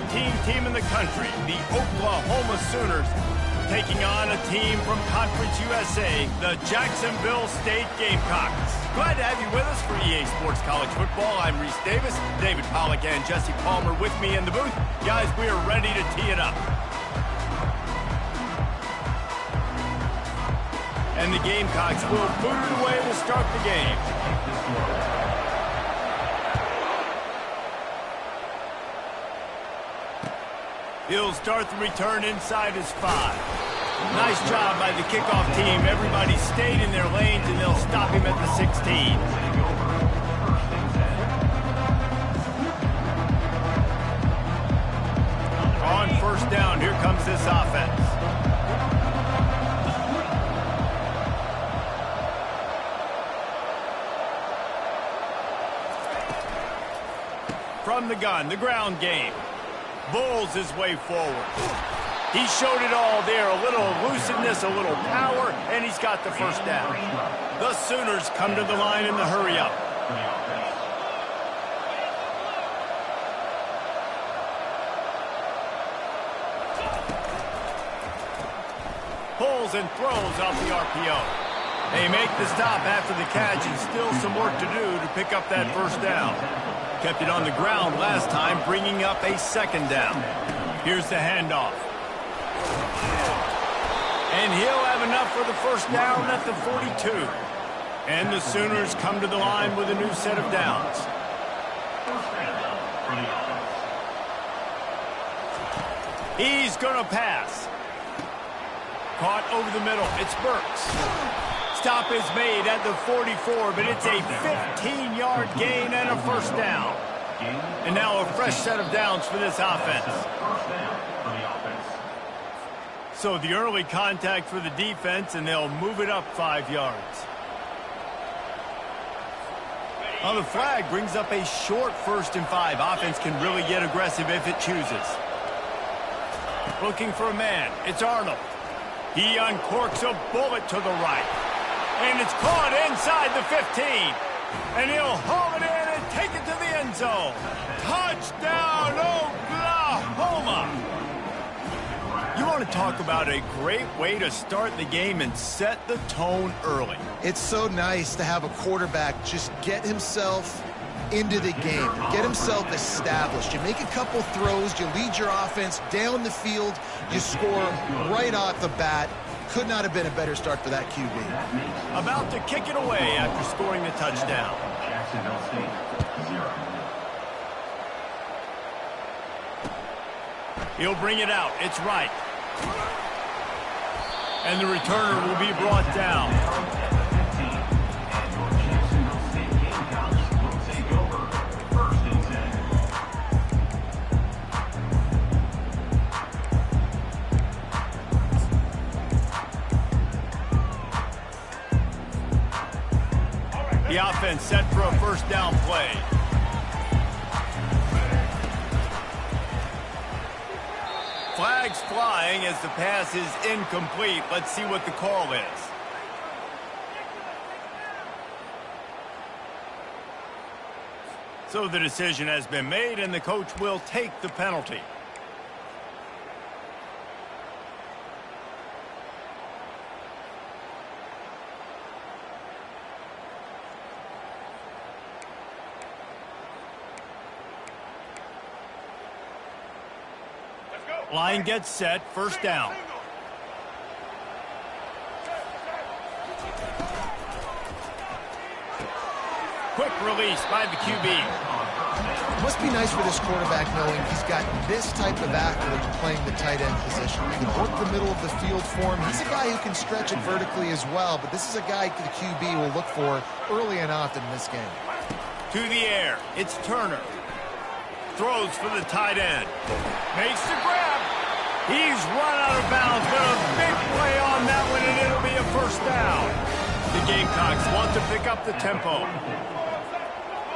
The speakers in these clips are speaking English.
14 team in the country, the Oklahoma Sooners, taking on a team from Conference USA, the Jacksonville State Gamecocks. Glad to have you with us for EA Sports College Football. I'm Reese Davis, David Pollack and Jesse Palmer with me in the booth. Guys, we are ready to tee it up. And the Gamecocks will boot it away to start the game. He'll start the return inside his 5. Nice job by the kickoff team. Everybody stayed in their lanes, and they'll stop him at the 16. On first down, here comes this offense. From the gun, the ground game. Bulls his way forward. He showed it all there. A little elusiveness, a little power, and he's got the first down. The Sooners come to the line in the hurry-up. Pulls and throws off the RPO. They make the stop after the catch, and still some work to do to pick up that first down. Kept it on the ground last time, bringing up a second down. Here's the handoff. And he'll have enough for the first down at the 42. And the Sooners come to the line with a new set of downs. He's going to pass. Caught over the middle. It's Burks. Stop is made at the 44, but it's a 15-yard gain and a first down. And now a fresh set of downs for this offense. So the early contact for the defense, and they'll move it up 5 yards. Well, the flag brings up a short 1st and 5. Offense can really get aggressive if it chooses. Looking for a man. It's Arnold. He uncorks a bullet to the right. And it's caught inside the 15. And he'll haul it in and take it to the end zone. Touchdown, Oklahoma! You want to talk about a great way to start the game and set the tone early. It's so nice to have a quarterback just get himself into the game, get himself established. You make a couple throws, you lead your offense down the field, you score right off the bat. Could not have been a better start for that QB. About to kick it away after scoring the touchdown. Jacksonville State, 0. He'll bring it out. It's right. And the returner will be brought down. The offense set for a first down play. Flags flying as the pass is incomplete. Let's see what the call is. So the decision has been made, and the coach will take the penalty. Line gets set, first down. Quick release by the QB. Must be nice for this quarterback knowing he's got this type of athlete playing the tight end position. He can work the middle of the field for him. He's a guy who can stretch it vertically as well, but this is a guy the QB will look for early and often in this game. To the air, it's Turner. Throws for the tight end. Makes the grab. He's run out of bounds, but a big play on that one, and it'll be a first down. The Gamecocks want to pick up the tempo.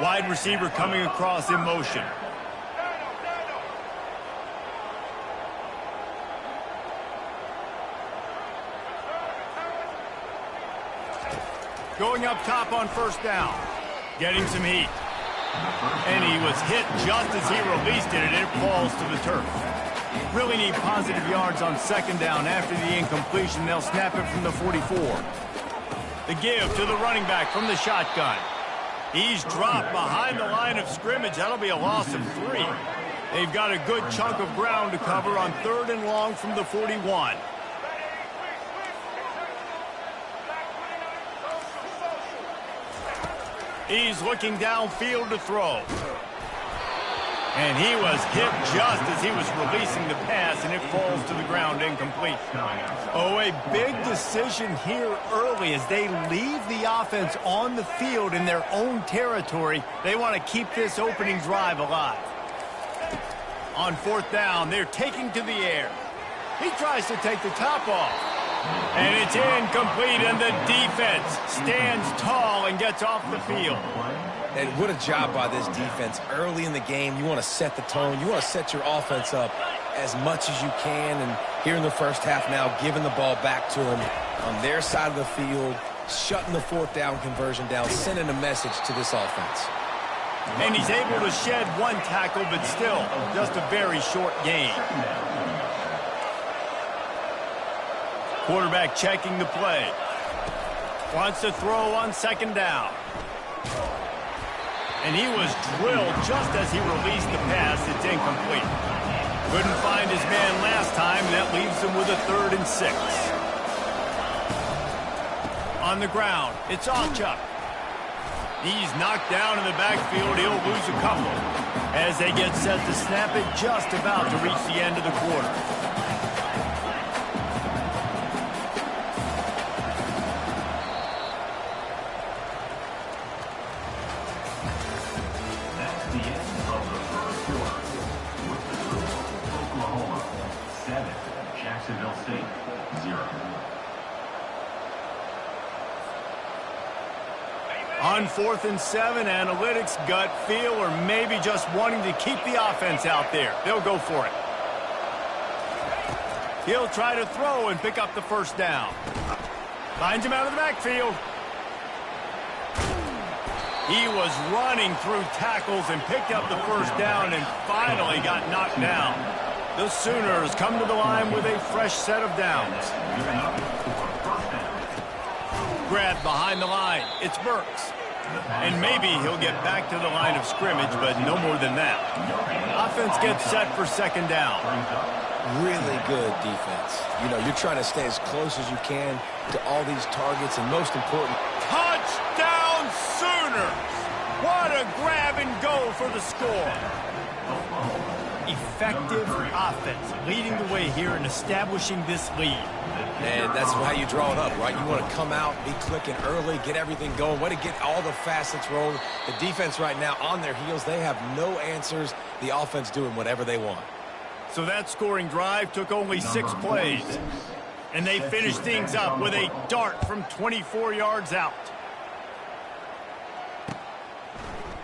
Wide receiver coming across in motion. Going up top on first down. Getting some heat. And he was hit just as he released it, and it falls to the turf. Really need positive yards on second down. After the incompletion, they'll snap it from the 44. The give to the running back from the shotgun. He's dropped behind the line of scrimmage. That'll be a loss of 3. They've got a good chunk of ground to cover on 3rd and long from the 41. He's looking downfield to throw. And he was hit just as he was releasing the pass, and it falls to the ground incomplete. Oh, a big decision here early as they leave the offense on the field in their own territory. They want to keep this opening drive alive. On 4th down, they're taking to the air. He tries to take the top off. And it's incomplete, and the defense stands tall and gets off the field. And what a job by this defense. Early in the game, you want to set the tone. You want to set your offense up as much as you can. And here in the first half now, giving the ball back to them on their side of the field, shutting the 4th down conversion down, sending a message to this offense. And he's able to shed 1 tackle, but still just a very short gain. Quarterback checking the play. Wants to throw on 2nd down. And he was drilled just as he released the pass. It's incomplete. Couldn't find his man last time. That leaves him with a 3rd and 6. On the ground, it's Allchuck. He's knocked down in the backfield. He'll lose a couple as they get set to snap it, just about to reach the end of the quarter. That's the end of the first quarter. With the score, Oklahoma 7, Jacksonville State 0. On 4th and 7, analytics, gut feel, or maybe just wanting to keep the offense out there. They'll go for it. He'll try to throw and pick up the 1st down. Finds him out of the backfield. He was running through tackles and picked up the 1st down and finally got knocked down. The Sooners come to the line with a fresh set of downs. Grabbed behind the line. It's Burks. And maybe he'll get back to the line of scrimmage, but no more than that. Offense gets set for 2nd down. Really good defense. You know, you're trying to stay as close as you can to all these targets, and most important, Touchdown Sooners! What a grab and go for the score. Effective offense leading the way here and establishing this lead. and that's how you draw it up, right? You want to come out, be clicking early, get everything going, way to get all the facets rolling. The defense right now on their heels, they have no answers. The offense doing whatever they want. So that scoring drive took only 6 plays. And they finished things up with a dart from 24 yards out.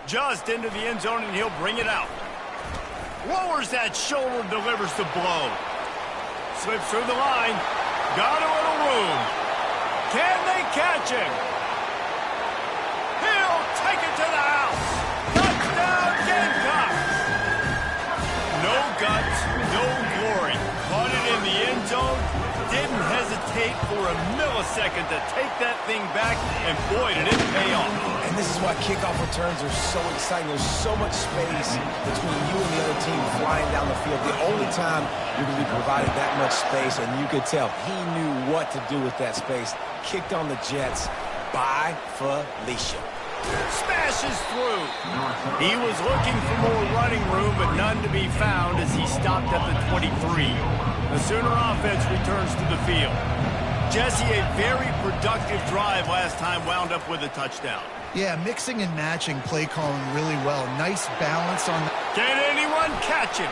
Just into the end zone, and he'll bring it out. Lowers that shoulder, delivers the blow. Slips through the line. Got a little room. Can they catch him? He'll take it to the house. Touchdown, Gamecocks. No guts, no glory. Caught it in the end zone. Didn't hesitate for a millisecond to take that thing back, and boy, did it pay off. And this is why kickoff returns are so exciting. There's so much space between you and the other team flying down the field. The only time you're going to be provided that much space, and you could tell he knew what to do with that space. Kicked on the Jets by Felicia. Smashes through. He was looking for more running room, but none to be found as he stopped at the 23. The Sooner offense returns to the field. Jesse, a very productive drive last time, wound up with a touchdown. Yeah, mixing and matching play calling really well. Nice balance on the... Can anyone catch him?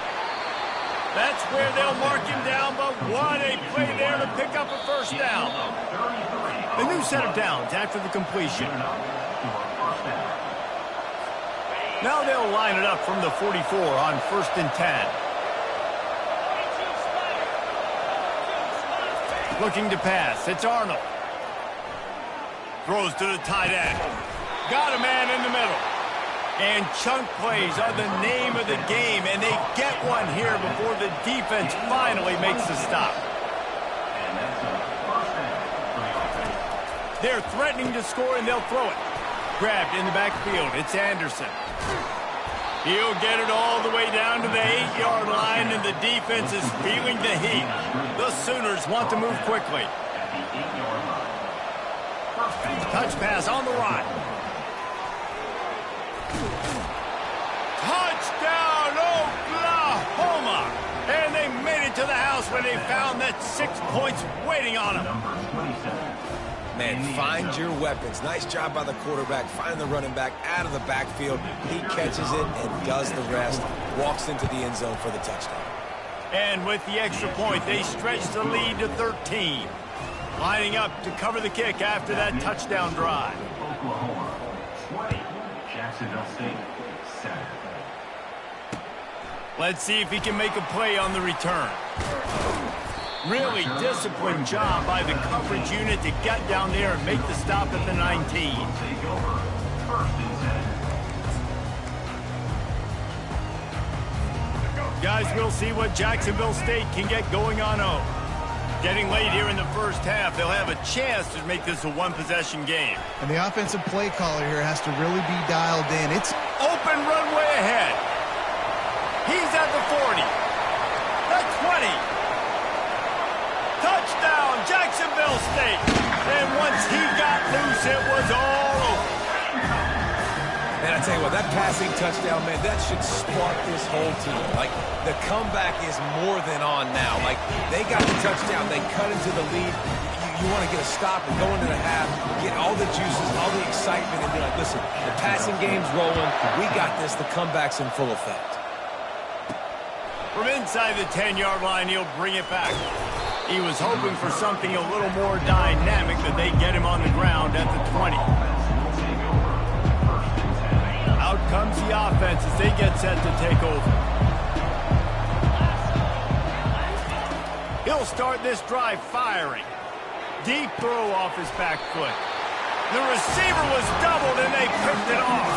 That's where they'll mark him down, but what a play there to pick up a first down. A new set of downs after the completion. Now they'll line it up from the 44 on 1st and 10. Looking to pass. It's Arnold. Throws to the tight end. Got a man in the middle. And chunk plays are the name of the game, and they get one here before the defense finally makes the stop. And that's a first down for the offense. They're threatening to score, and they'll throw it. Grabbed in the backfield. It's Anderson. He'll get it all the way down to the 8-yard line, and the defense is feeling the heat. The Sooners want to move quickly. At the 8-yard line. First and 10. Touch pass on the right. Touchdown, Oklahoma! And they made it to the house when they found that 6 points waiting on them. Number 27. Man, find your weapons. Nice job by the quarterback. Find the running back out of the backfield. He catches it and does the rest. Walks into the end zone for the touchdown. And with the extra point, they stretch the lead to 13. Lining up to cover the kick after that touchdown drive. Oklahoma 20. Jacksonville State 7. Let's see if he can make a play on the return. Really disciplined job by the coverage unit to get down there and make the stop at the 19. Take over. First and 10. Guys, we'll see what Jacksonville State can get going on home. Getting late here in the first half, they'll have a chance to make this a one-possession game. And the offensive play caller here has to really be dialed in. It's Open runway ahead. He's at the 40. The 20. Touchdown, Jacksonville State. And once he got loose, it was all over. And I tell you what, that passing touchdown, man, that should spark this whole team. Like, the comeback is more than on now. Like, they got the touchdown. They cut into the lead. You want to get a stop and go into the half, get all the juices, all the excitement, and be like, listen, the passing game's rolling. We got this. The comeback's in full effect. From inside the 10-yard line, he'll bring it back. He was hoping for something a little more dynamic, but they get him on the ground at the 20. Out comes the offense as they get set to take over. He'll start this drive firing. Deep throw off his back foot. The receiver was doubled, and they picked it off.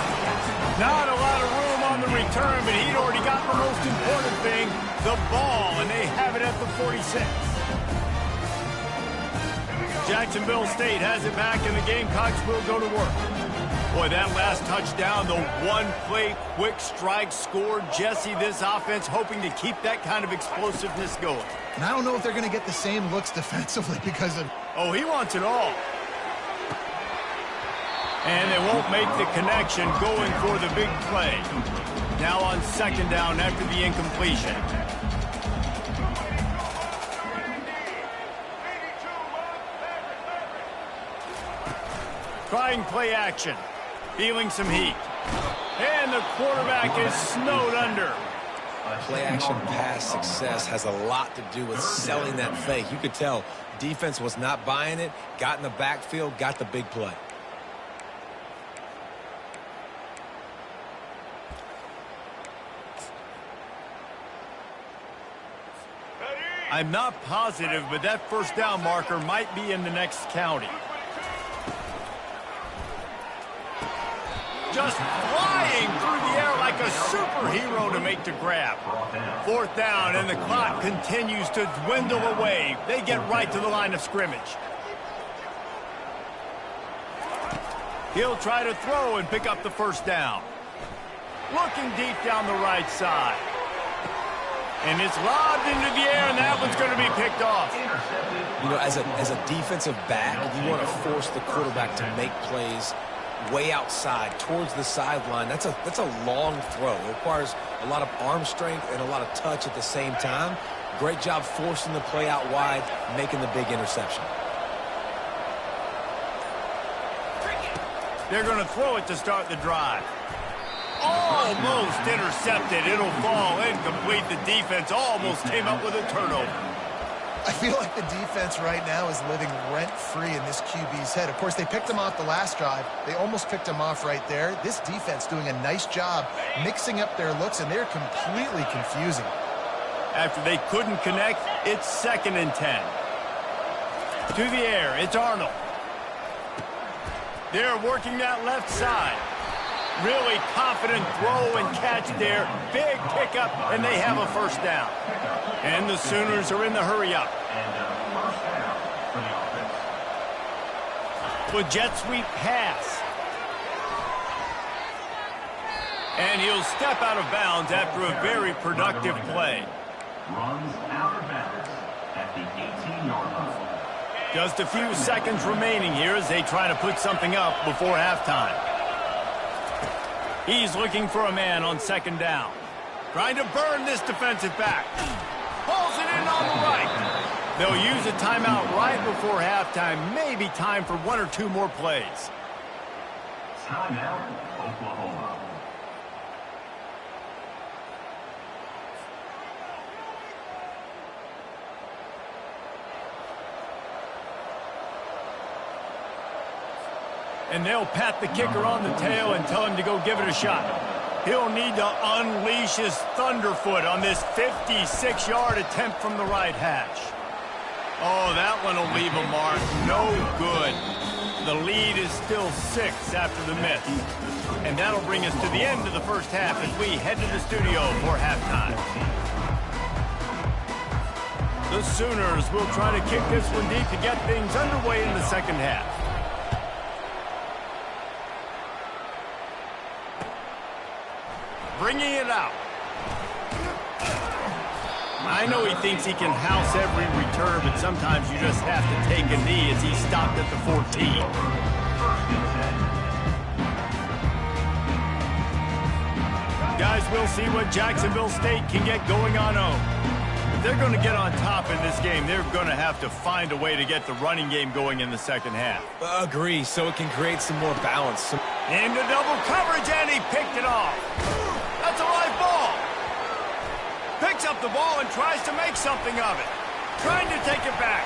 Not a lot of room on the return, but he'd already got the most important thing, the ball, and they have it at the 46. Jacksonville State has it back, and the Gamecocks will go to work. Boy, that last touchdown, the one-play quick strike score. Jesse, this offense hoping to keep that kind of explosiveness going. And I don't know if they're going to get the same looks defensively because of... Oh, he wants it all. And they won't make the connection going for the big play. Now on second down after the incompletion. Trying play action. Feeling some heat. And the quarterback is snowed under. Play action pass success has a lot to do with selling that fake. You could tell defense was not buying it, got in the backfield, got the big play. I'm not positive, but that first down marker might be in the next county. Just flying through the air like a superhero to make the grab. Fourth down, and the clock continues to dwindle away. They get right to the line of scrimmage. He'll try to throw and pick up the first down. Looking deep down the right side. And it's lobbed into the air, and that one's going to be picked off. You know, as a defensive back, you want to force the quarterback to make plays way outside towards the sideline. That's a long throw. It requires a lot of arm strength and a lot of touch at the same time. Great job forcing the play out wide, making the big interception. They're going to throw it to start the drive. Almost intercepted. It'll fall incomplete. The defense almost came up with a turnover. I feel like the defense right now is living rent-free in this QB's head. Of course, they picked him off the last drive. They almost picked him off right there. This defense doing a nice job mixing up their looks, and they're completely confusing. After they couldn't connect, it's 2nd and 10. To the air, it's Arnold. They're working that left side. Really confident throw and catch there. Big pickup, and they have a first down. And the Sooners are in the hurry-up. And first down for the offense. With jet sweep pass. And he'll step out of bounds after a very productive play. Runs out of bounds at the 18-yard line. Just a few seconds remaining here as they try to put something up before halftime. He's looking for a man on second down. Trying to burn this defensive back. Pulls it in on the right. They'll use a timeout right before halftime. Maybe time for one or two more plays. Timeout, Oklahoma. And they'll pat the kicker on the tail and tell him to go give it a shot. He'll need to unleash his thunderfoot on this 56-yard attempt from the right hash. Oh, that one will leave a mark. No good. The lead is still 6 after the miss. And that'll bring us to the end of the first half as we head to the studio for halftime. The Sooners will try to kick this one deep to get things underway in the second half. Bringing it out. I know he thinks he can house every return, but sometimes you just have to take a knee as he stopped at the 14. Guys, we'll see what Jacksonville State can get going on home. If they're going to get on top in this game, they're going to have to find a way to get the running game going in the second half. Agree, so it can create some more balance. Into double coverage, and he picked it off. That's a live ball. Picks up the ball and tries to make something of it. Trying to take it back.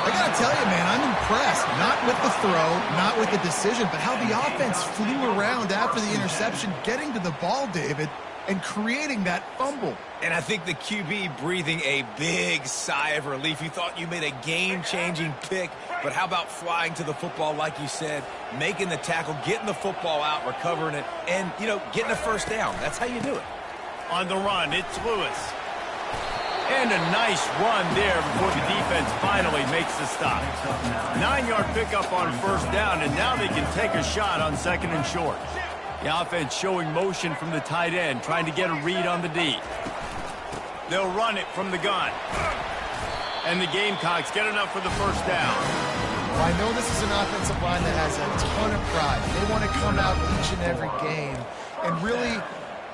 I got to tell you, man, I'm impressed. Not with the throw, not with the decision, but how the offense flew around after the interception, getting to the ball, David, and creating that fumble. And I think the QB breathing a big sigh of relief. You thought you made a game-changing pick, but how about flying to the football, like you said, making the tackle, getting the football out, recovering it, and, you know, getting a first down. That's how you do it. On the run, it's Lewis. And a nice run there before the defense finally makes the stop. 9-yard pickup on first down, and now they can take a shot on second and short. The offense showing motion from the tight end, trying to get a read on the D. They'll run it from the gun. And the Gamecocks get enough for the first down. Well, I know this is an offensive line that has a ton of pride. They want to come out each and every game and really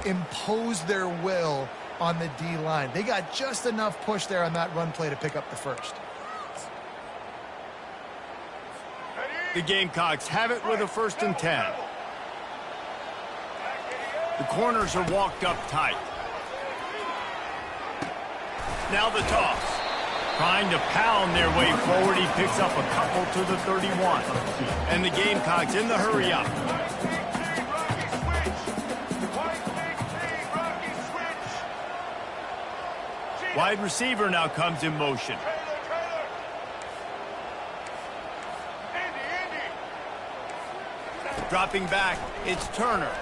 impose their will on the D-line. They got just enough push there on that run play to pick up the first. The Gamecocks have it with a 1st and 10. The corners are walked up tight. Now the toss. Trying to pound their way forward. He picks up a couple to the 31. And the Gamecocks in the hurry-up. Wide receiver now comes in motion. Dropping back, it's Turner.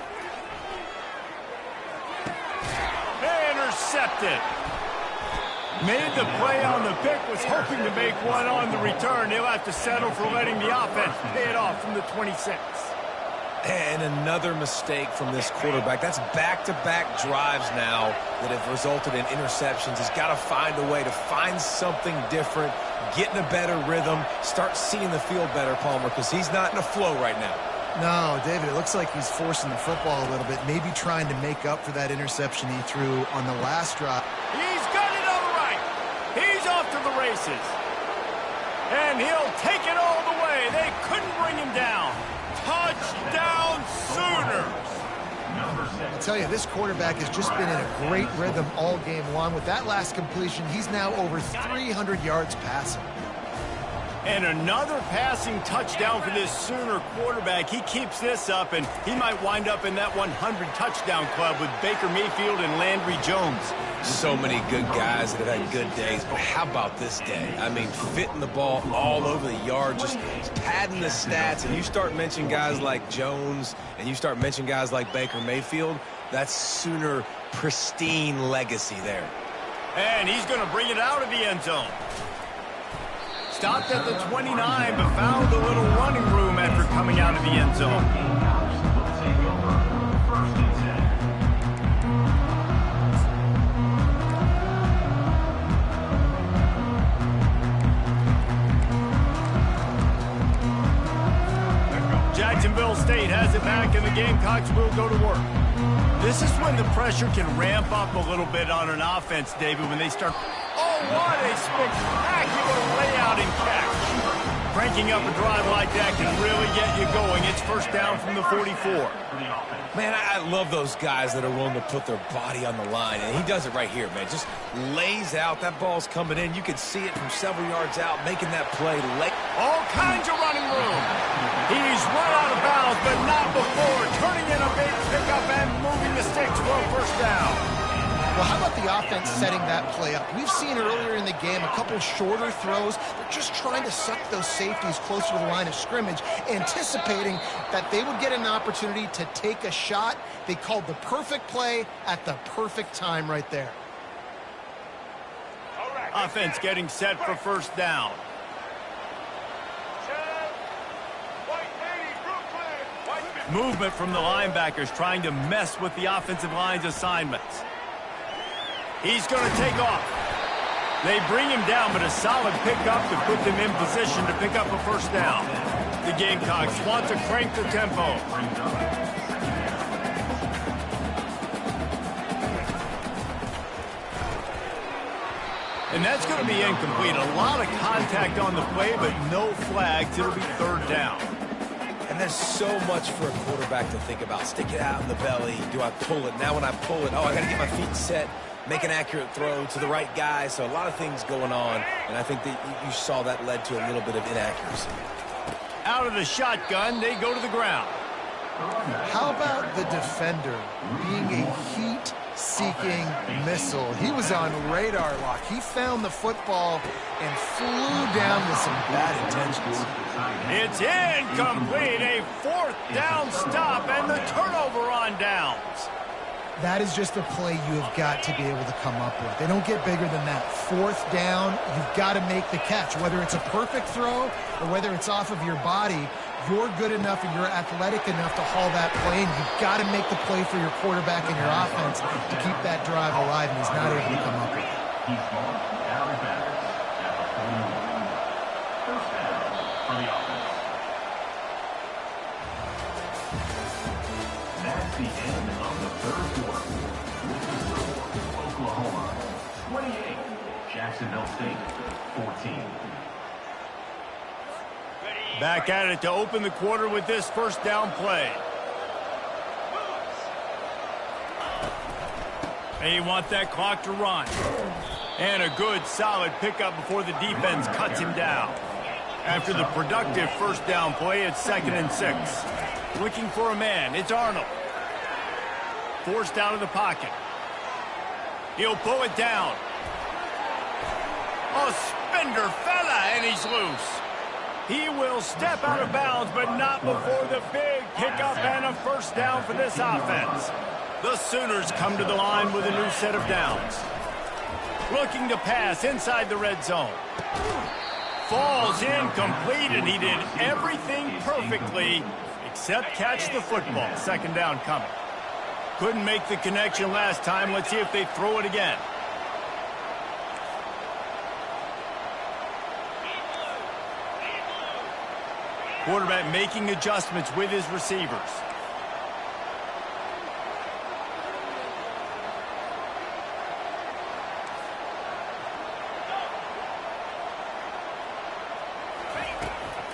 Intercepted. Made the play on the pick, was hoping to make one on the return. He'll have to settle for letting the offense pay it off from the 26. And another mistake from this quarterback. That's back-to-back drives now that have resulted in interceptions. He's got to find a way to find something different, get in a better rhythm, start seeing the field better, Palmer, because he's not in a flow right now. No, David, it looks like he's forcing the football a little bit, maybe trying to make up for that interception he threw on the last drive. He's got it on the right. He's off to the races. And he'll take it all the way. They couldn't bring him down. Touchdown, Sooners. I tell you, this quarterback has just been in a great rhythm all game long. With that last completion, he's now over 300 yards passing. And another passing touchdown for this Sooner quarterback. He keeps this up, and he might wind up in that 100 touchdown club with Baker Mayfield and Landry Jones. So many good guys that have had good days, but how about this day? I mean, fitting the ball all over the yard, just padding the stats, and you start mentioning guys like Jones, and you start mentioning guys like Baker Mayfield, that's Sooner pristine legacy there. And he's going to bring it out of the end zone. Stopped at the 29, but found a little running room after coming out of the end zone. Jacksonville State has it back, and the Gamecocks will go to work. This is when the pressure can ramp up a little bit on an offense, David, when they start... Oh, what a spectacular layout and catch. Cranking up a drive like that can really get you going. It's first down from the 44. Man, I love those guys that are willing to put their body on the line, and he does it right here, man. Just lays out. That ball's coming in. You can see it from several yards out, making that play late. All kinds of running room. He's run out of bounds, but not before. Turning in a big pickup and moving the sticks for a first down. Well, how about the offense setting that play up? We've seen earlier in the game a couple shorter throws. They're just trying to suck those safeties closer to the line of scrimmage, anticipating that they would get an opportunity to take a shot. They called the perfect play at the perfect time right there. Offense getting set for first down. Movement from the linebackers trying to mess with the offensive line's assignments. He's going to take off. They bring him down, but a solid pickup to put them in position to pick up a first down. The Gamecocks want to crank the tempo. And that's going to be incomplete. A lot of contact on the play, but no flags. It'll be third down. And there's so much for a quarterback to think about. Stick it out in the belly. Do I pull it? Now when I pull it, oh, I got to get my feet set. Make an accurate throw to the right guy. So a lot of things going on. And I think that you saw that led to a little bit of inaccuracy. Out of the shotgun, they go to the ground. How about the defender being a heat-seeking missile? He was on radar lock. He found the football and flew down with some bad intentions. It's incomplete. A fourth down stop and the turnover on downs. That is just a play you have got to be able to come up with. They don't get bigger than that. Fourth down, you've got to make the catch. Whether it's a perfect throw or whether it's off of your body, you're good enough and you're athletic enough to haul that play, and you've got to make the play for your quarterback and your offense to keep that drive alive, and he's not able to come up with it. He's gone. Galvez Mayor at the 41. First down for the offense. That's the end of the third quarter. With the score, Oklahoma 28, Jacksonville State 14. Back at it to open the quarter with this first down play. They want that clock to run. And a good, solid pickup before the defense cuts him down. After the productive first down play, it's 2nd and 6. Looking for a man. It's Arnold. Forced out of the pocket. He'll pull it down. A spender fella, and he's loose. He will step out of bounds, but not before the big pickup and a first down for this offense. The Sooners come to the line with a new set of downs. Looking to pass inside the red zone. Falls incomplete, and he did everything perfectly except catch the football. 2nd down coming. Couldn't make the connection last time. Let's see if they throw it again. Quarterback making adjustments with his receivers.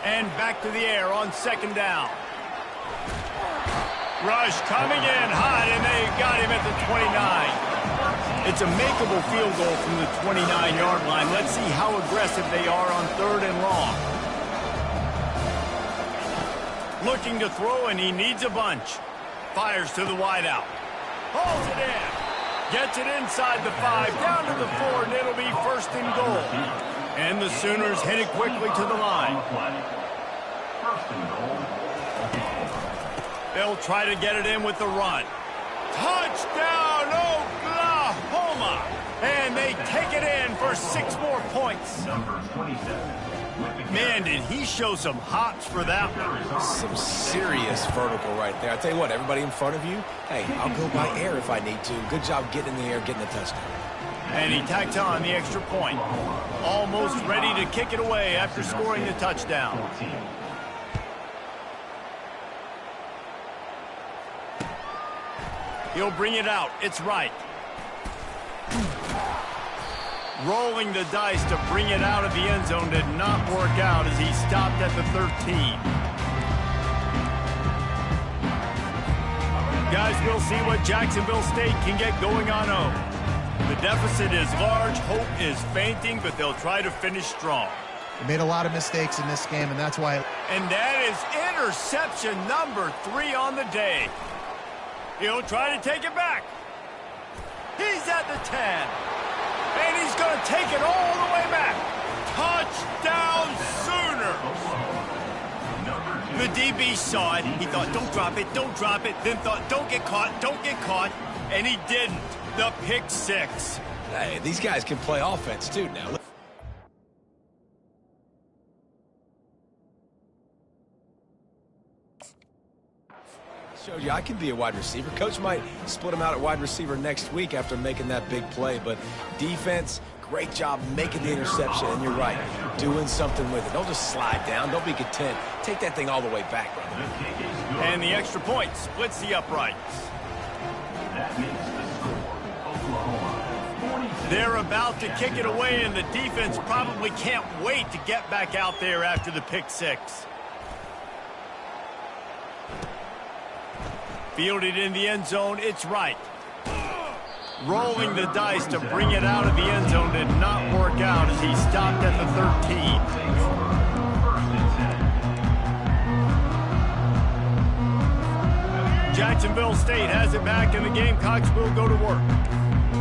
And back to the air on 2nd down. Rush coming in hot, and they got him at the 29. It's a makeable field goal from the 29-yard line. Let's see how aggressive they are on 3rd and long. Looking to throw, and he needs a bunch. Fires to the wideout. Hauls it in. Gets it inside the 5, down to the 4, and it'll be first and goal. And the Sooners hit it quickly to the line. First and goal. They'll try to get it in with the run. Touchdown, Oklahoma! And they take it in for 6 more points. Number 27. Man, did he show some hops for that one. Some serious vertical right there. I tell you what, everybody in front of you, hey, I'll go by air if I need to. Good job getting in the air, getting the touchdown. And he tacked on the extra point. Almost ready to kick it away after scoring the touchdown. He'll bring it out. It's right. Rolling the dice to bring it out of the end zone did not work out as he stopped at the 13. Guys, we'll see what Jacksonville State can get going on home. The deficit is large, hope is fainting, but they'll try to finish strong. They made a lot of mistakes in this game, and that's why. And that is interception number 3 on the day. He'll try to take it back. He's at the 10. And he's going to take it all the way back. Touchdown, Sooners. The DB saw it. He thought, don't drop it, don't drop it. Then thought, don't get caught, don't get caught. And he didn't. The pick 6. Hey, these guys can play offense, too, now. Showed you I can be a wide receiver. Coach might split him out at wide receiver next week after making that big play. But defense, great job making the interception. And you're right, doing something with it. Don't just slide down. Don't be content. Take that thing all the way back, brother. And the extra point splits the uprights. That makes the score. Oklahoma 46. They're about to kick it away, and the defense probably can't wait to get back out there after the pick 6. Fielded in the end zone, it's right. Rolling the dice to bring it out of the end zone did not work out as he stopped at the 13. Jacksonville State has it back, and the Gamecocks will go to work.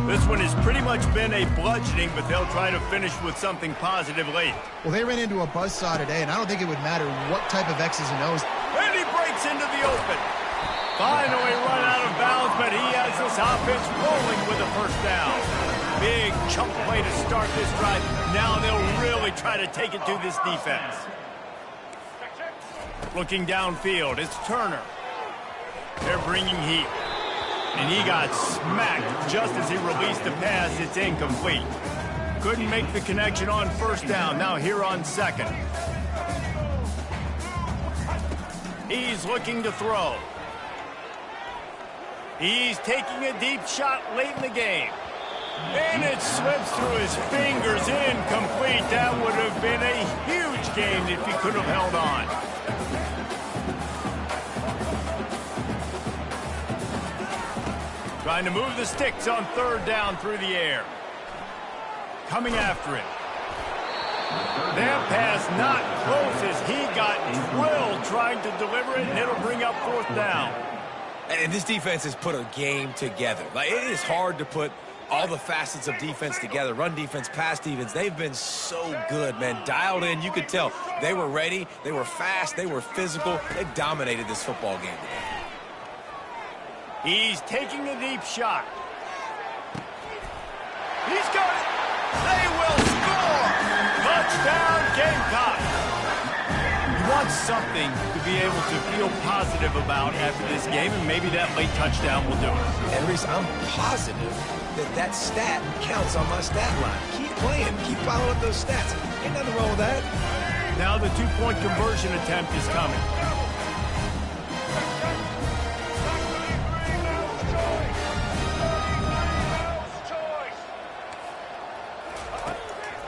This one has pretty much been a bludgeoning, but they'll try to finish with something positive late. Well, they ran into a buzzsaw today, and I don't think it would matter what type of X's and O's. And he breaks into the open. Finally run out of bounds, but he has this offense rolling with a first down. Big chunk play to start this drive. Now they'll really try to take it to this defense. Looking downfield, it's Turner. They're bringing heat. And he got smacked just as he released the pass. It's incomplete. Couldn't make the connection on first down. Now here on second. He's looking to throw. He's taking a deep shot late in the game. And it slips through his fingers, incomplete. That would have been a huge game if he could have held on. Trying to move the sticks on third down through the air. Coming after it. That pass not close as he got drilled trying to deliver it, and it'll bring up fourth down. And this defense has put a game together. Like, it is hard to put all the facets of defense together. Run defense, pass defense. They've been so good, man. Dialed in. You could tell they were ready. They were fast. They were physical. They dominated this football game today. He's taking a deep shot. He's got it. They will score. Touchdown, Gamecocks. You want something to be able to feel positive about after this game, and maybe that late touchdown will do it. And Reese, I'm positive that stat counts on my stat line. Keep playing. Keep following up those stats. Ain't nothing wrong with that. Now the two-point conversion attempt is coming.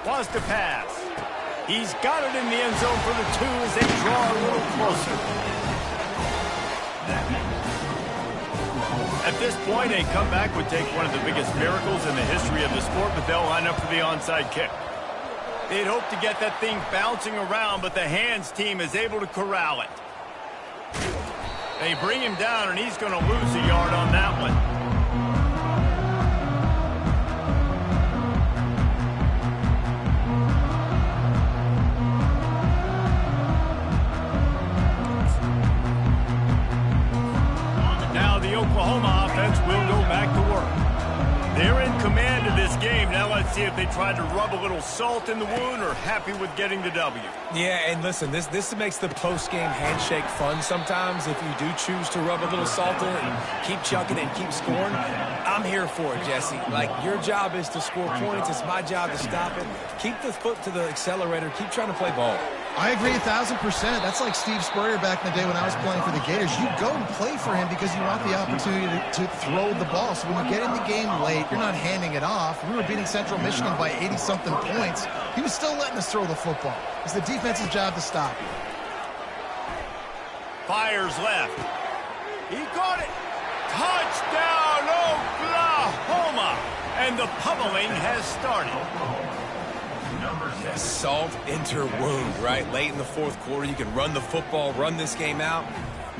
Wants to pass. He's got it in the end zone for the 2 as they draw a little closer. At this point, a comeback would take one of the biggest miracles in the history of the sport, but they'll line up for the onside kick. They'd hope to get that thing bouncing around, but the hands team is able to corral it. They bring him down, and he's going to lose a yard on that one. Now the Oklahoma offense will go back to work. They're in command of this game. Now let's see if they try to rub a little salt in the wound or happy with getting the W. Yeah, and listen, this makes the post-game handshake fun sometimes if you do choose to rub a little salt in it and keep chucking and keep scoring. I'm here for it, Jesse. Like, your job is to score points. It's my job to stop it. Keep the foot to the accelerator. Keep trying to play ball. I agree 1,000%. That's like Steve Spurrier back in the day when I was playing for the Gators. You go and play for him because you want the opportunity to throw the ball. So when you get in the game late, you're not handing it off. We were beating Central Michigan by 80-something points. He was still letting us throw the football. It's the defense's job to stop. Fires left. He got it. Touchdown, Oklahoma. And the pummeling has started. Salt enter wound, right? Late in the fourth quarter, you can run the football, run this game out.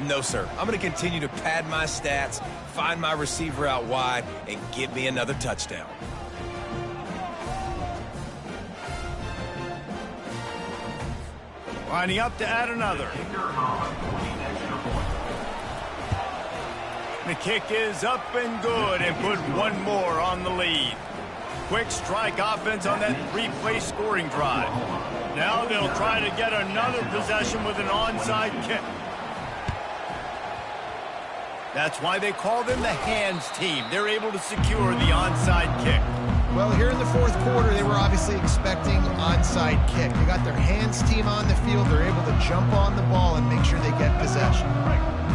No, sir. I'm going to continue to pad my stats, find my receiver out wide, and get me another touchdown. Lining up to add another. The kick is up and good and put one more on the lead. Quick strike offense on that three-play scoring drive. Now they'll try to get another possession with an onside kick. That's why they call them the hands team. They're able to secure the onside kick. Well, here in the fourth quarter, they were obviously expecting onside kick. They got their hands team on the field. They're able to jump on the ball and make sure they get possession.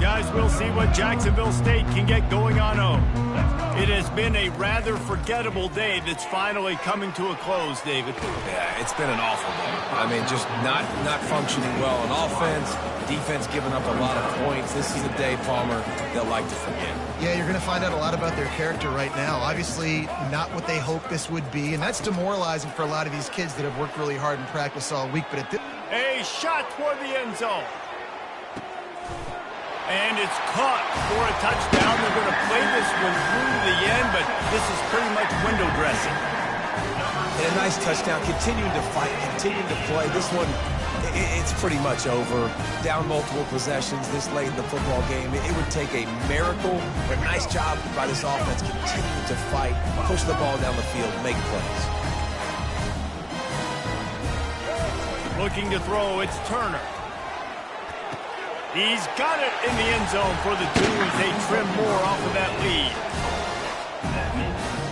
Guys, we'll see what Jacksonville State can get going on home. It has been a rather forgettable day that's finally coming to a close, David. Yeah, it's been an awful day. I mean, just not functioning well on offense, defense giving up a lot of points. This is a day, Palmer, they'll like to forget. Yeah, you're going to find out a lot about their character right now. Obviously, not what they hoped this would be, and that's demoralizing for a lot of these kids that have worked really hard in practice all week. But a shot toward the end zone. And it's caught for a touchdown. They're going to play this one through the end, but this is pretty much window dressing. And a nice touchdown, continuing to fight, continuing to play. This one, it's pretty much over. Down multiple possessions this late in the football game. It would take a miracle, but nice job by this offense continuing to fight, push the ball down the field, make plays. Looking to throw, it's Turner. He's got it in the end zone for the two as they trim more off of that lead.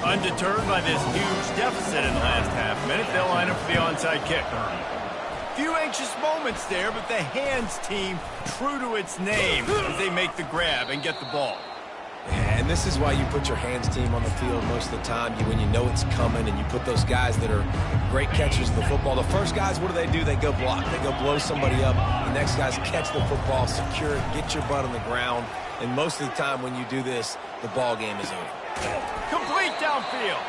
Undeterred by this huge deficit in the last half minute, they'll line up for the onside kick. Few anxious moments there, but the hands team true to its name as they make the grab and get the ball. And this is why you put your hands team on the field most of the time, when you know it's coming, and you put those guys that are great catchers of the football. The first guys, what do? They go block. They go blow somebody up. The next guys catch the football, secure it, get your butt on the ground. And most of the time when you do this, the ball game is over. Complete downfield.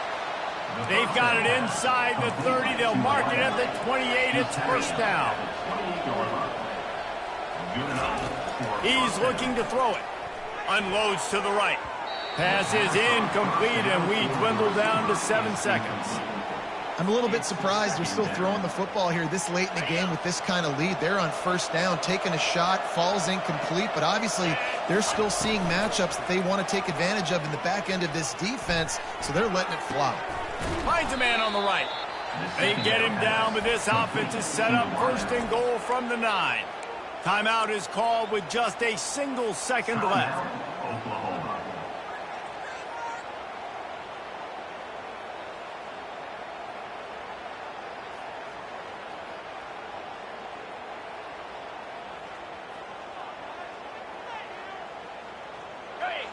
They've got it inside the 30. They'll mark it at the 28. It's first down. He's looking to throw it. Unloads to the right. Pass is incomplete, and we dwindle down to 7 seconds. I'm a little bit surprised they're still throwing the football here this late in the game with this kind of lead. They're on first down, taking a shot, falls incomplete, but obviously they're still seeing matchups that they want to take advantage of in the back end of this defense, so they're letting it fly. Finds a man on the right. They get him down, but this offense is set up first and goal from the 9. Timeout is called with just a single second left. Oklahoma.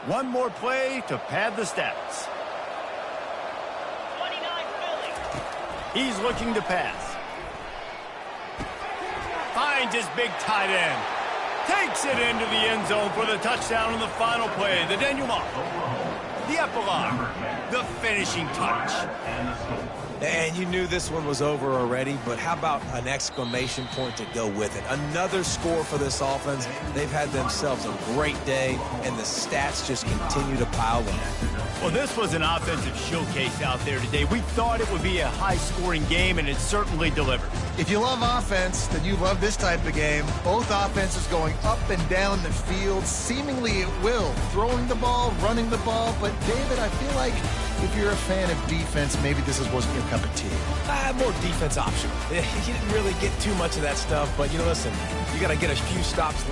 One more play to pad the stats. 29 Philly. He's looking to pass. Finds his big tight end. Takes it into the end zone for the touchdown in the final play. The denouement. the epilogue, the finishing touch. And you knew this one was over already, but how about an exclamation point to go with it? Another score for this offense. They've had themselves a great day, and the stats just continue to pile on. Well, this was an offensive showcase out there today. We thought it would be a high-scoring game, and it certainly delivered. If you love offense, then you love this type of game. Both offenses going up and down the field, seemingly at will, throwing the ball, running the ball. But, David, I feel like if you're a fan of defense, maybe this wasn't your cup of tea. More defense optional. You didn't really get too much of that stuff, but, listen, you got to get a few stops.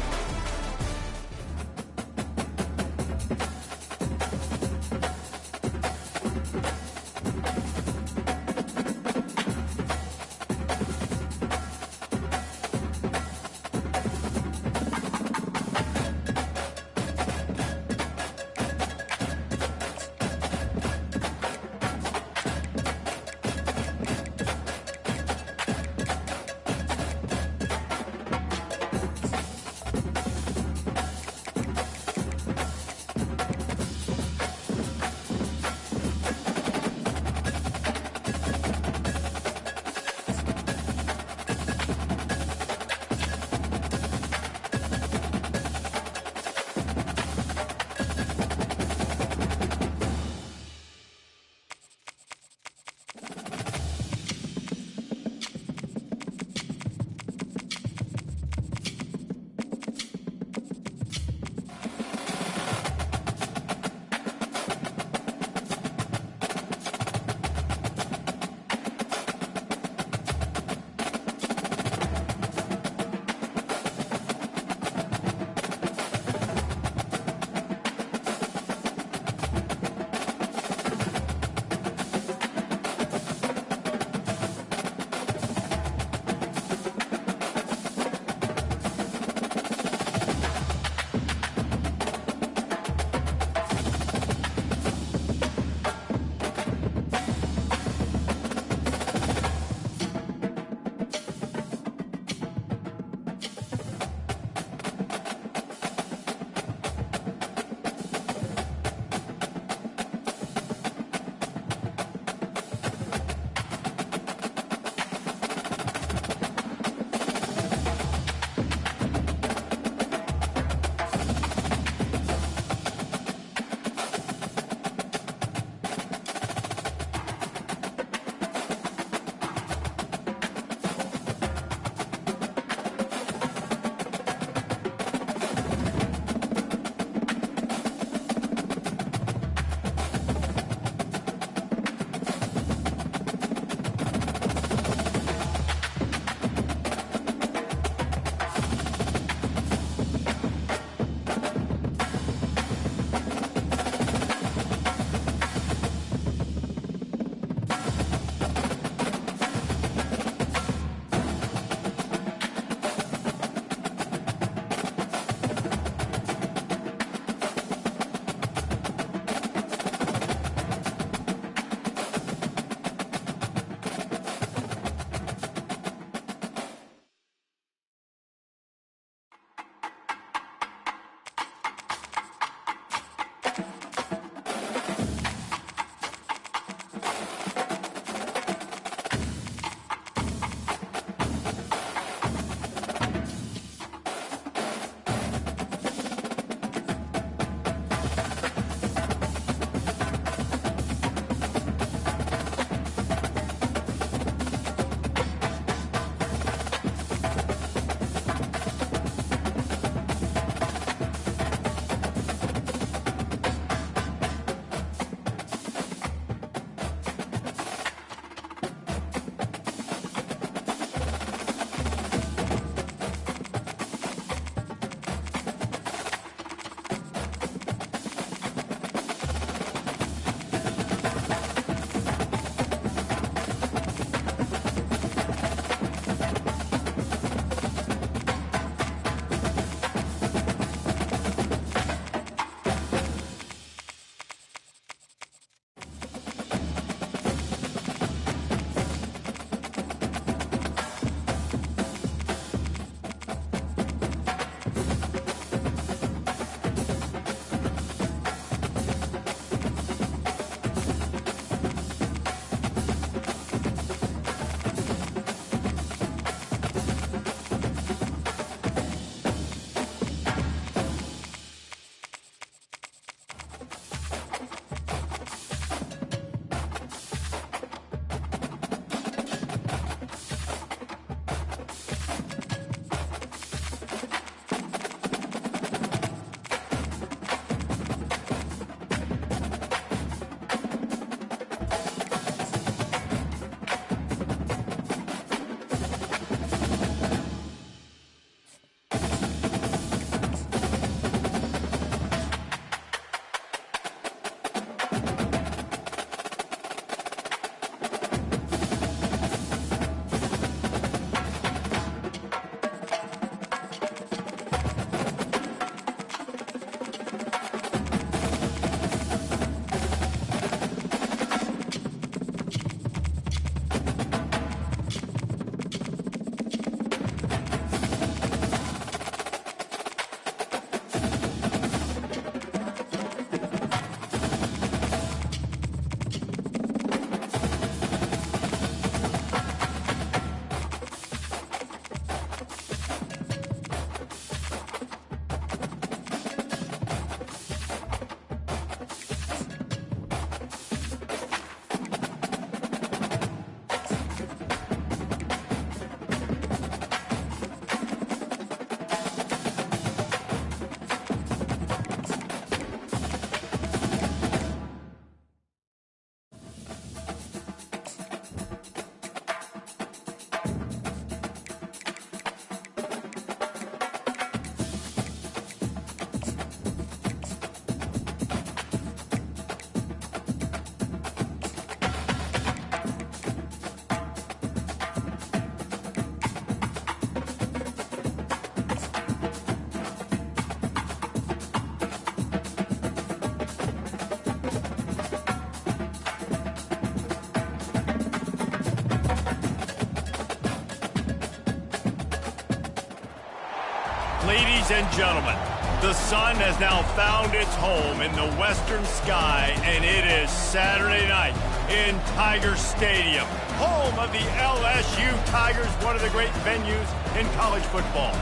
Ladies and gentlemen, the sun has now found its home in the western sky, and it is Saturday night in Tiger Stadium, home of the LSU Tigers, one of the great venues in college football.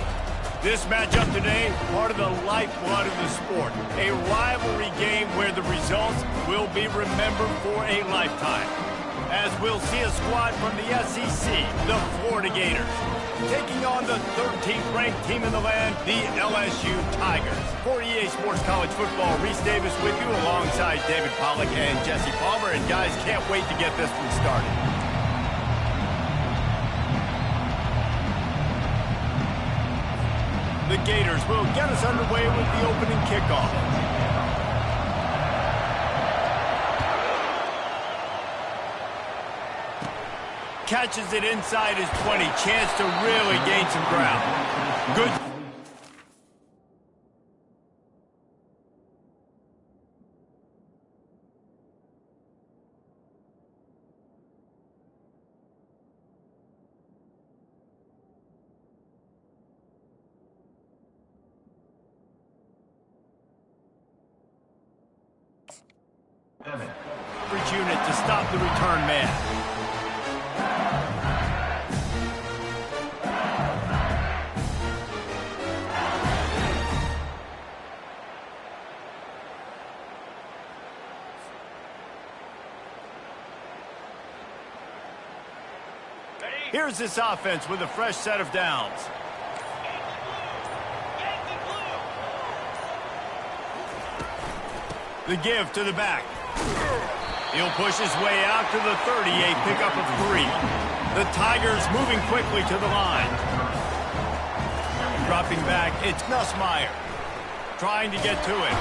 This matchup today, part of the lifeblood of the sport, a rivalry game where the results will be remembered for a lifetime. As we'll see a squad from the SEC, the Florida Gators, taking on the 13th ranked team in the land, the LSU Tigers. For EA Sports College Football, Reese Davis with you alongside David Pollack and Jesse Palmer. And guys, can't wait to get this one started. The Gators will get us underway with the opening kickoff. Catches it inside his 20. Chance to really gain some ground. Good. Average unit to stop the return man. Here's this offense with a fresh set of downs. The give to the back. He'll push his way out to the 30, a pickup of 3. The Tigers moving quickly to the line. Dropping back, it's Nussmeier. Trying to get to it.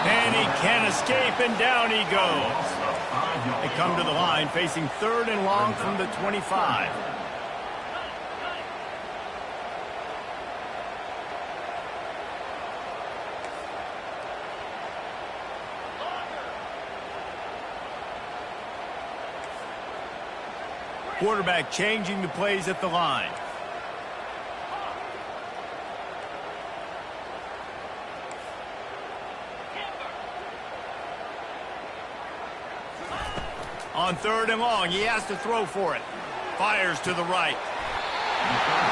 And he can't escape, and down he goes. They come to the line facing 3rd and long from the 25. Quarterback changing the plays at the line. On 3rd and long, he has to throw for it. Fires to the right.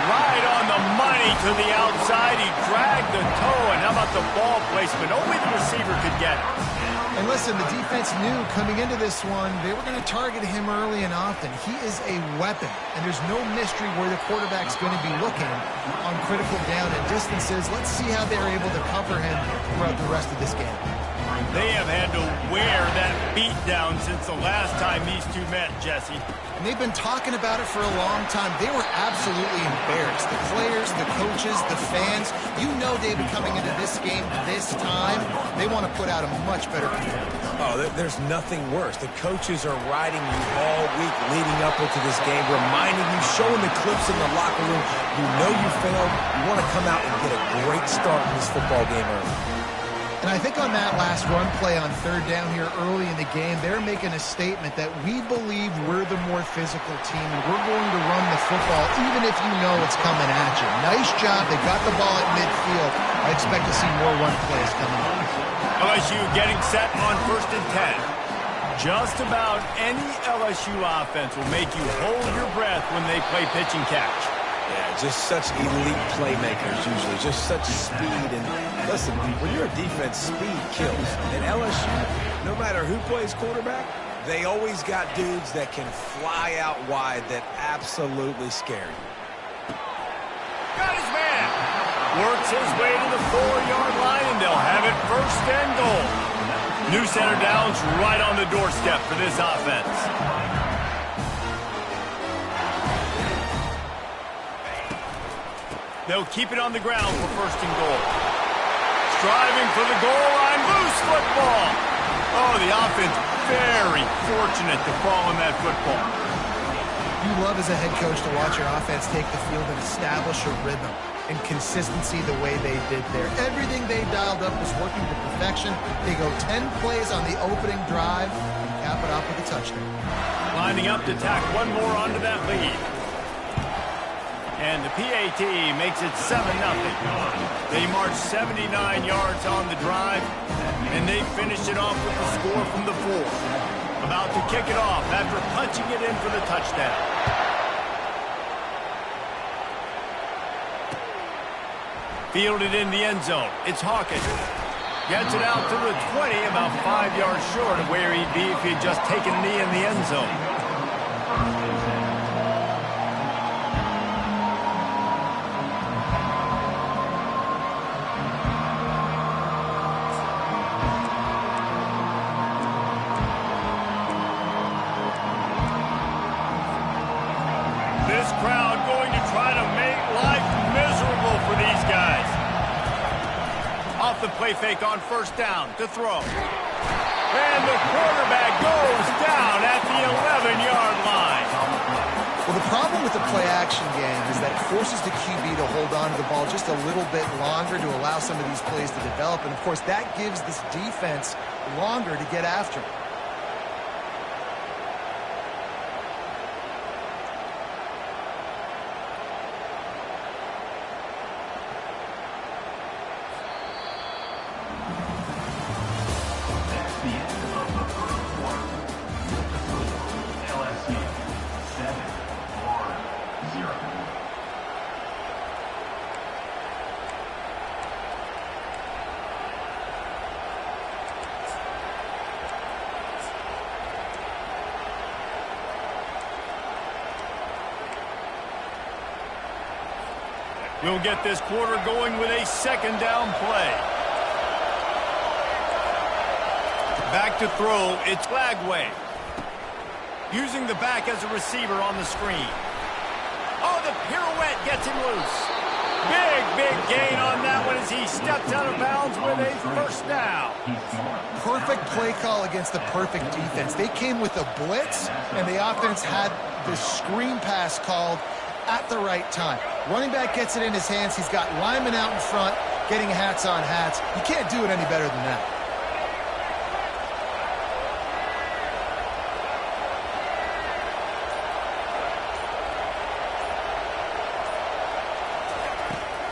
Right on the money to the outside. He dragged the toe, and how about the ball placement? Only the receiver could get it. And listen, the defense knew coming into this one, they were going to target him early and often. He is a weapon, and there's no mystery where the quarterback's going to be looking on critical down and distances. Let's see how they're able to cover him throughout the rest of this game. They have had to wear that beat down since the last time these two met, Jesse. And they've been talking about it for a long time. They were absolutely embarrassed. The players, the coaches, the fans. You know, David, coming into this game this time, they want to put out a much better performance. Oh, there's nothing worse. The coaches are riding you all week leading up into this game, reminding you, showing the clips in the locker room. You know you failed. You want to come out and get a great start in this football game early. And I think on that last run play on 3rd down here early in the game, they're making a statement that we believe we're the more physical team and we're going to run the football even if you know it's coming at you. Nice job. They got the ball at midfield. I expect to see more run plays coming up. LSU getting set on 1st and 10. Just about any LSU offense will make you hold your breath when they play pitch and catch. Yeah, just such elite playmakers usually, just such speed. And listen, when you're a defense, speed kills. And LSU, no matter who plays quarterback, they always got dudes that can fly out wide that absolutely scare you. Got his man. Works his way to the 4-yard line, and they'll have it 1st and goal. New center downs right on the doorstep for this offense. They'll keep it on the ground for 1st and goal. Striving for the goal line. Loose football. Oh, the offense very fortunate to fall on that football. You love as a head coach to watch your offense take the field and establish a rhythm and consistency the way they did there. Everything they dialed up was working to perfection. They go 10 plays on the opening drive and cap it off with a touchdown. Lining up to tack one more onto that lead. And the PAT makes it 7-0. They marched 79 yards on the drive, and they finished it off with the score from the 4. About to kick it off after punching it in for the touchdown. Fielded in the end zone. It's Hawkins. Gets it out to the 20, about 5 yards short of where he'd be if he'd just taken a knee in the end zone. This crowd going to try to make life miserable for these guys. Off the play fake on first down to throw. And the quarterback goes down at the 11-yard line. Well, the problem with the play-action game is that it forces the QB to hold on to the ball just a little bit longer to allow some of these plays to develop. And, of course, that gives this defense longer to get after him. We'll get this quarter going with a second down play. Back to throw, it's Flagway. Using the back as a receiver on the screen. Oh, the pirouette gets him loose. Big gain on that one as he steps out of bounds with a first down. Perfect play call against the perfect defense. They came with a blitz, and the offense had the screen pass called at the right time. Running back gets it in his hands. He's got linemen out in front getting hats on hats. You can't do it any better than that.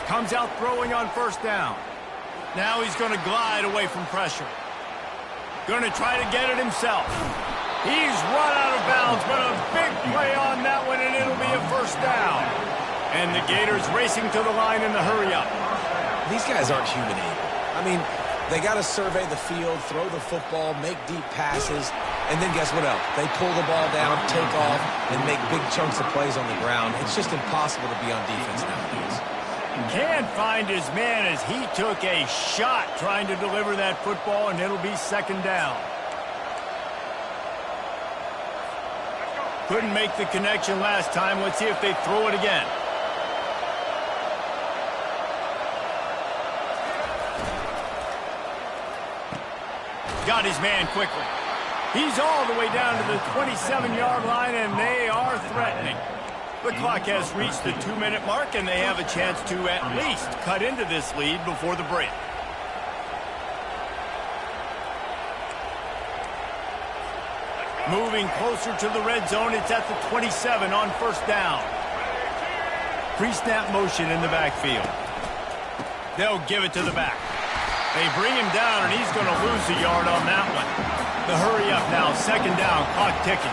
Comes out throwing on first down. Now he's going to glide away from pressure. Going to try to get it himself. He's run out of bounds, but a big play on that one, and it'll be a first down. And the Gators racing to the line in the hurry-up. These guys aren't human able. I mean, they got to survey the field, throw the football, make deep passes, and then guess what else? They pull the ball down, take off, and make big chunks of plays on the ground. It's just impossible to be on defense nowadays. Can't find his man as he took a shot trying to deliver that football, and it'll be second down. Couldn't make the connection last time. Let's see if they throw it again. Got his man quickly. He's all the way down to the 27-yard line, and they are threatening. The clock has reached the 2-minute mark, and they have a chance to at least cut into this lead before the break. Moving closer to the red zone, it's at the 27 on first down. Pre-snap motion in the backfield. They'll give it to the back. They bring him down, and he's going to lose a yard on that one. The hurry up now, second down, clock ticking.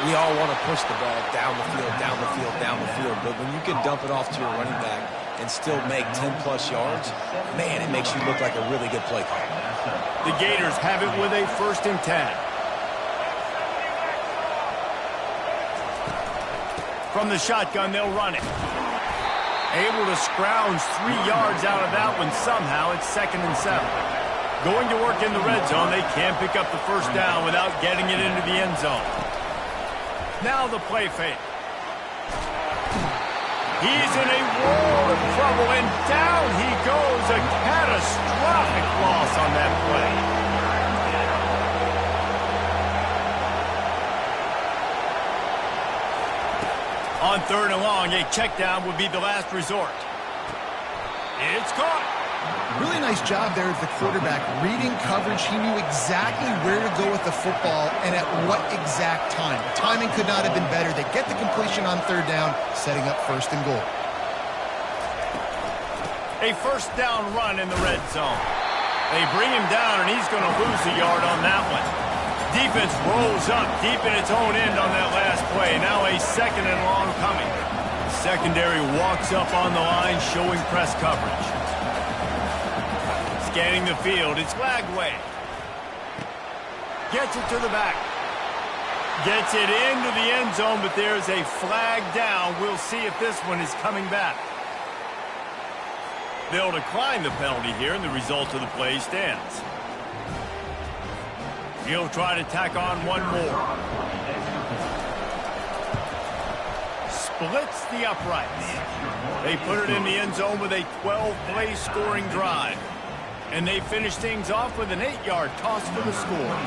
We all want to push the ball down the field, down the field, down the field. But when you can dump it off to your running back and still make 10-plus yards, man, it makes you look like a really good play call. The Gators have it with a 1st and 10. From the shotgun, they'll run it. Able to scrounge 3 yards out of that one somehow. It's 2nd and 7. Going to work in the red zone. They can't pick up the first down without getting it into the end zone. Now the play fake. He's in a world of trouble, and down he goes. A catastrophic loss on that play. On 3rd and long, a check down would be the last resort. It's caught. Really nice job there at the quarterback. Reading coverage, he knew exactly where to go with the football and at what exact time. The timing could not have been better. They get the completion on third down, setting up first and goal. A first down run in the red zone. They bring him down, and he's going to lose a yard on that one. Defense rolls up deep in its own end on that last play. Now a second and long coming. Secondary walks up on the line, showing press coverage. Scanning the field, it's Lagway. Gets it to the back. Gets it into the end zone, but there's a flag down. We'll see if this one is coming back. They'll decline the penalty here, and the result of the play stands. He'll try to tack on one more. Splits the uprights. They put it in the end zone with a 12-play scoring drive. And they finish things off with an 8-yard toss for the score.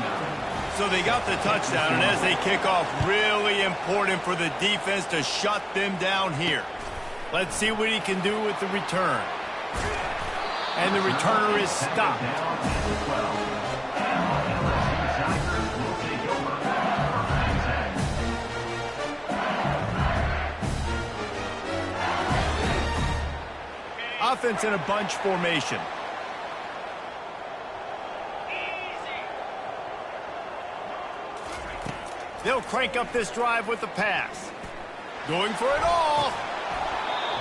So they got the touchdown, and as they kick off, really important for the defense to shut them down here. Let's see what he can do with the return. And the returner is stopped. Offense in a bunch formation. They'll crank up this drive with the pass. Going for it all.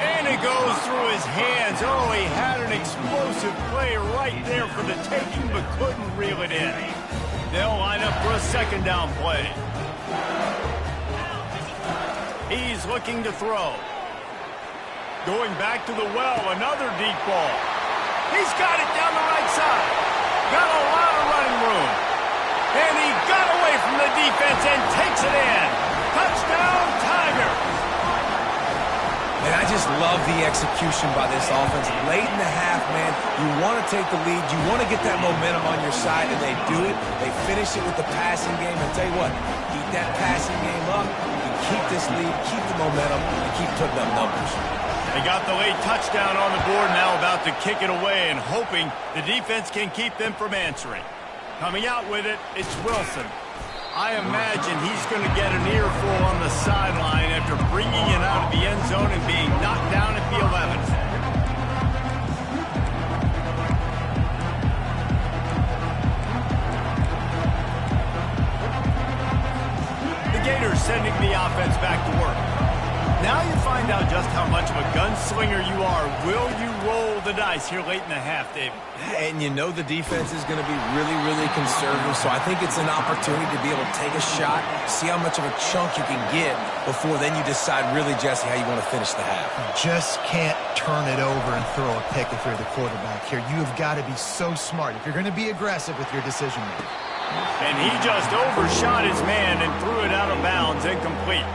And it goes through his hands. Oh, he had an explosive play right there for the taking, but couldn't reel it in. They'll line up for a second down play. He's looking to throw. Going back to the well, another deep ball. He's got it down the right side. Got a lot of running room. And he got away from the defense and takes it in. Touchdown, Tigers. And I just love the execution by this offense. Late in the half, man, you want to take the lead. You want to get that momentum on your side, and they do it. They finish it with the passing game. And tell you what, keep that passing game up. You keep this lead, keep the momentum, and keep putting up numbers. They got the late touchdown on the board, now about to kick it away and hoping the defense can keep them from answering. Coming out with it, it's Wilson. I imagine he's going to get an earful on the sideline after bringing it out of the end zone and being knocked down at the 11. The Gators sending the offense back to work. Now you find out just how much of a gunslinger you are. Will you roll the dice here late in the half, David? And you know the defense is going to be really, really conservative, so I think it's an opportunity to be able to take a shot, see how much of a chunk you can get before then you decide really, Jesse, how you want to finish the half. You just can't turn it over and throw a pick if you're the quarterback here. You have got to be so smart if you're going to be aggressive with your decision making. And he just overshot his man and threw it out of bounds, incomplete.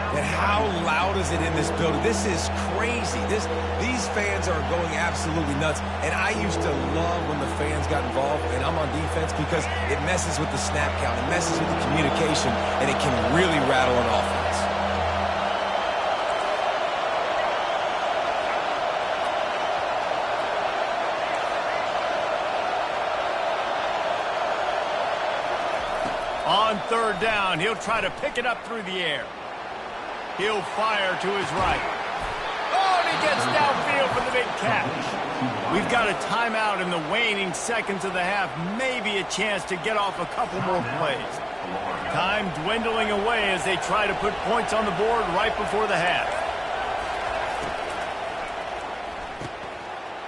And how loud is it in this building? This is crazy. These fans are going absolutely nuts. And I used to love when the fans got involved, and I'm on defense, because it messes with the snap count, it messes with the communication, and it can really rattle an offense. On third down, he'll try to pick it up through the air. He'll fire to his right. Oh, and he gets downfield for the big catch. We've got a timeout in the waning seconds of the half. Maybe a chance to get off a couple more plays. Time dwindling away as they try to put points on the board right before the half.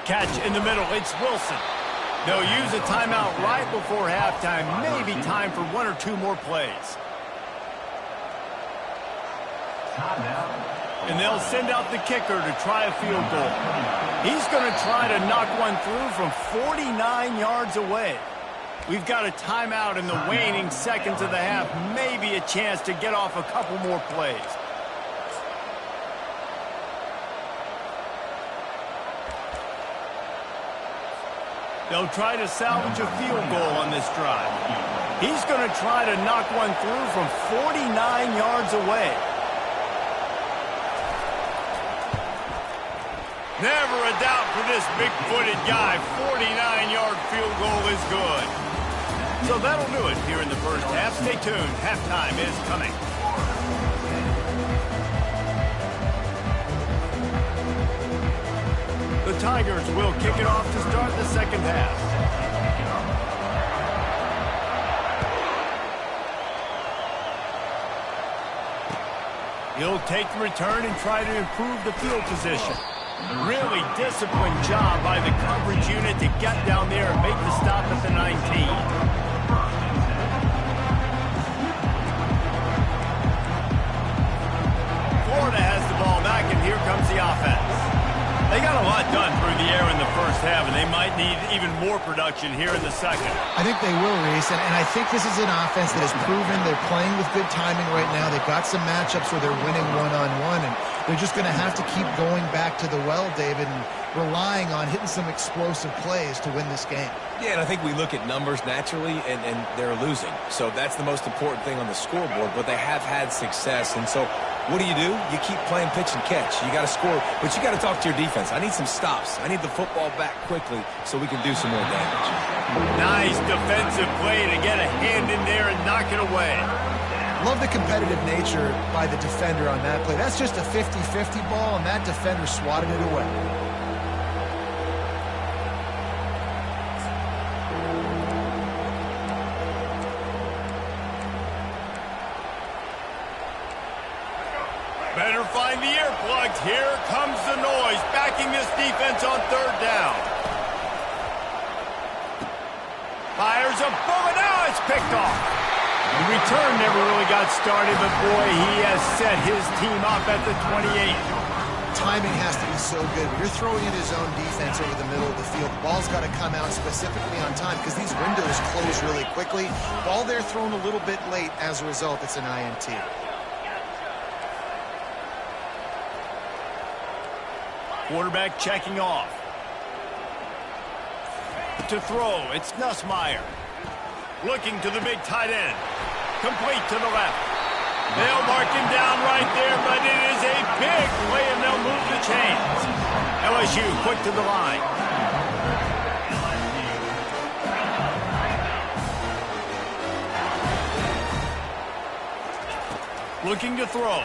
Catch in the middle. It's Wilson. They'll use a timeout right before halftime. Maybe time for one or two more plays. And they'll send out the kicker to try a field goal. He's going to try to knock one through from 49 yards away. We've got a timeout in the waning seconds of the half. Maybe a chance to get off a couple more plays. They'll try to salvage a field goal on this drive. He's going to try to knock one through from 49 yards away. Never a doubt for this big-footed guy. 49-yard field goal is good. So that'll do it here in the first half. Stay tuned. Halftime is coming. The Tigers will kick it off to start the second half. He'll take the return and try to improve the field position. Really disciplined job by the coverage unit to get down there and make the stop at the 19. Florida has the ball back, and here comes the offense. They got a lot done through the air in the first half, and they might need even more production here in the second. I think they will, Reese, and I think this is an offense that has proven they're playing with good timing right now. They've got some matchups where they're winning one-on-one, and they're just going to have to keep going back to the well, David, and relying on hitting some explosive plays to win this game. Yeah, and I think we look at numbers naturally, and they're losing. So that's the most important thing on the scoreboard, but they have had success. And so what do? You keep playing pitch and catch. You got to score, but you got to talk to your defense. I need some stops. I need the football back quickly so we can do some more damage. Nice defensive play to get a hand in there and knock it away. Love the competitive nature by the defender on that play. That's just a 50-50 ball, and that defender swatted it away. Better find the earplugs. Here comes the noise, backing this defense on third down. Fires a bullet. Now it's picked off. The return never really got started, but boy, he has set his team up at the 28. Timing has to be so good. When you're throwing in his own defense over the middle of the field, the ball's got to come out specifically on time because these windows close really quickly. Ball there thrown a little bit late. As a result, it's an INT. Quarterback checking off. To throw, it's Nussmeier. Looking to the big tight end. Complete to the left. They'll mark him down right there, but it is a big play, and they'll move the chains. LSU quick to the line. Looking to throw.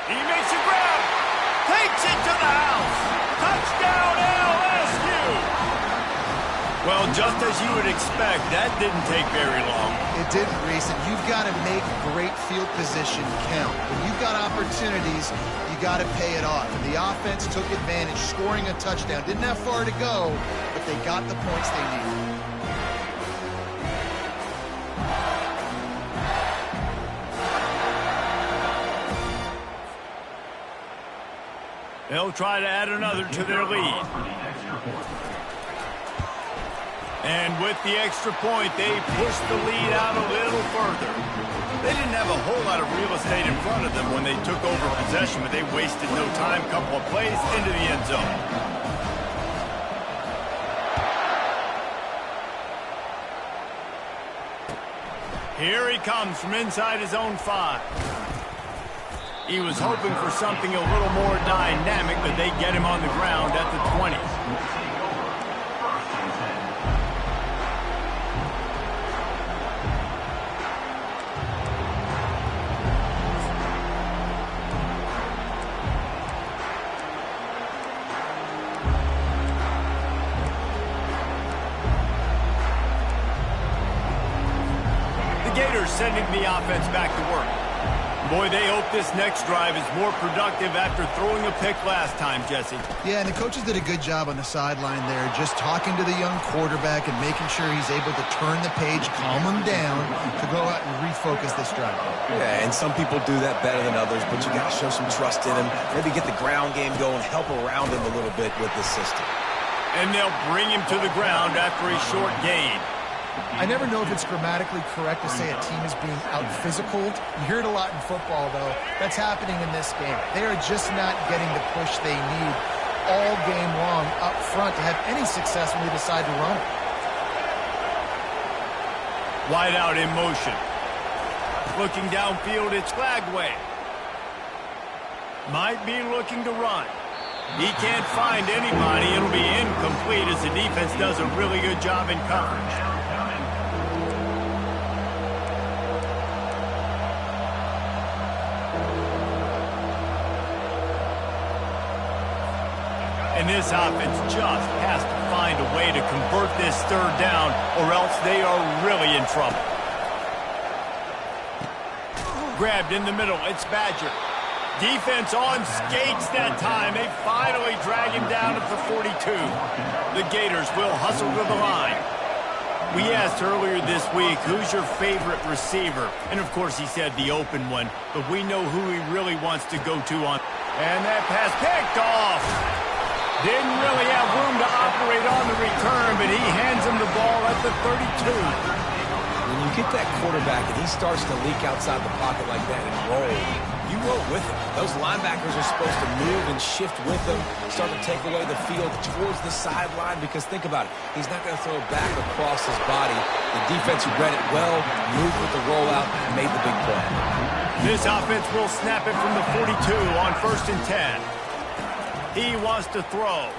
He makes a grab. Takes it to the house. Touchdown, LSU. Well, just as you would expect, that didn't take very long. It didn't, Reese, and you've got to make great field position count. When you've got opportunities, you got to pay it off. And the offense took advantage, scoring a touchdown. Didn't have far to go, but they got the points they needed. They'll try to add another to their lead. And with the extra point, they push the lead out a little further. They didn't have a whole lot of real estate in front of them when they took over possession, but they wasted no time. Couple of plays into the end zone. Here he comes from inside his own 5. He was hoping for something a little more dynamic, but they get him on the ground at the 20. Sending the offense back to work. Boy, they hope this next drive is more productive after throwing a pick last time, Jesse. Yeah, and the coaches did a good job on the sideline there, just talking to the young quarterback and making sure he's able to turn the page, calm him down, to go out and refocus this drive. Yeah, and some people do that better than others, but you got to show some trust in him. Maybe get the ground game going, help around him a little bit with this system. And they'll bring him to the ground after a short gain. I never know if it's grammatically correct to say a team is being out-physicaled. You hear it a lot in football, though. That's happening in this game. They are just not getting the push they need all game long up front to have any success when they decide to run it. Wide out in motion. Looking downfield, it's Flagway. Might be looking to run. He can't find anybody. It'll be incomplete as the defense does a really good job in coverage. And this offense just has to find a way to convert this third down, or else they are really in trouble. Grabbed in the middle, it's Badger. Defense on skates that time. They finally drag him down at the 42. The Gators will hustle to the line. We asked earlier this week, who's your favorite receiver? And of course he said the open one, but we know who he really wants to go to on. And that pass picked off. Didn't really have room to operate on the return, but he hands him the ball at the 32. When you get that quarterback and he starts to leak outside the pocket like that and roll, you roll with him. Those linebackers are supposed to move and shift with him, start to take away the field towards the sideline, because think about it, he's not going to throw it back across his body. The defense read it well, moved with the rollout, and made the big play. This offense will snap it from the 42 on 1st and 10. He wants to throw.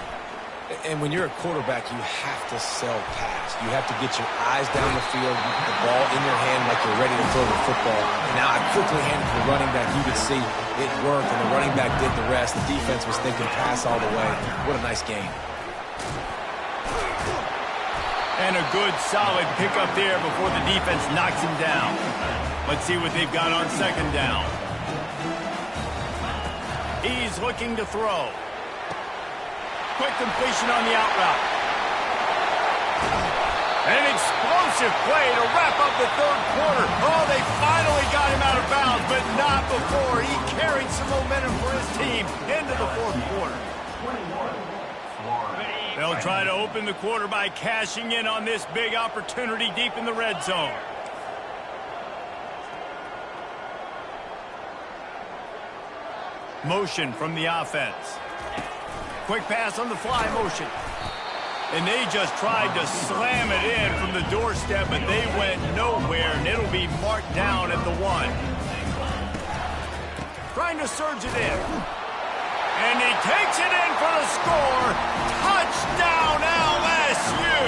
And when you're a quarterback, you have to sell pass. You have to get your eyes down the field, the ball in your hand like you're ready to throw the football. And now I quickly handed to the running back. You could see it worked, and the running back did the rest. The defense was thinking pass all the way. What a nice game. And a good, solid pickup there before the defense knocks him down. Let's see what they've got on 2nd down. He's looking to throw. Quick completion on the out route. An explosive play to wrap up the 3rd quarter. Oh, they finally got him out of bounds, but not before. He carried some momentum for his team into the 4th quarter. They'll try to open the quarter by cashing in on this big opportunity deep in the red zone. Motion from the offense. Quick pass on the fly motion. And they just tried to slam it in from the doorstep, but they went nowhere, and it'll be marked down at the 1. Trying to surge it in. And he takes it in for the score. Touchdown, LSU!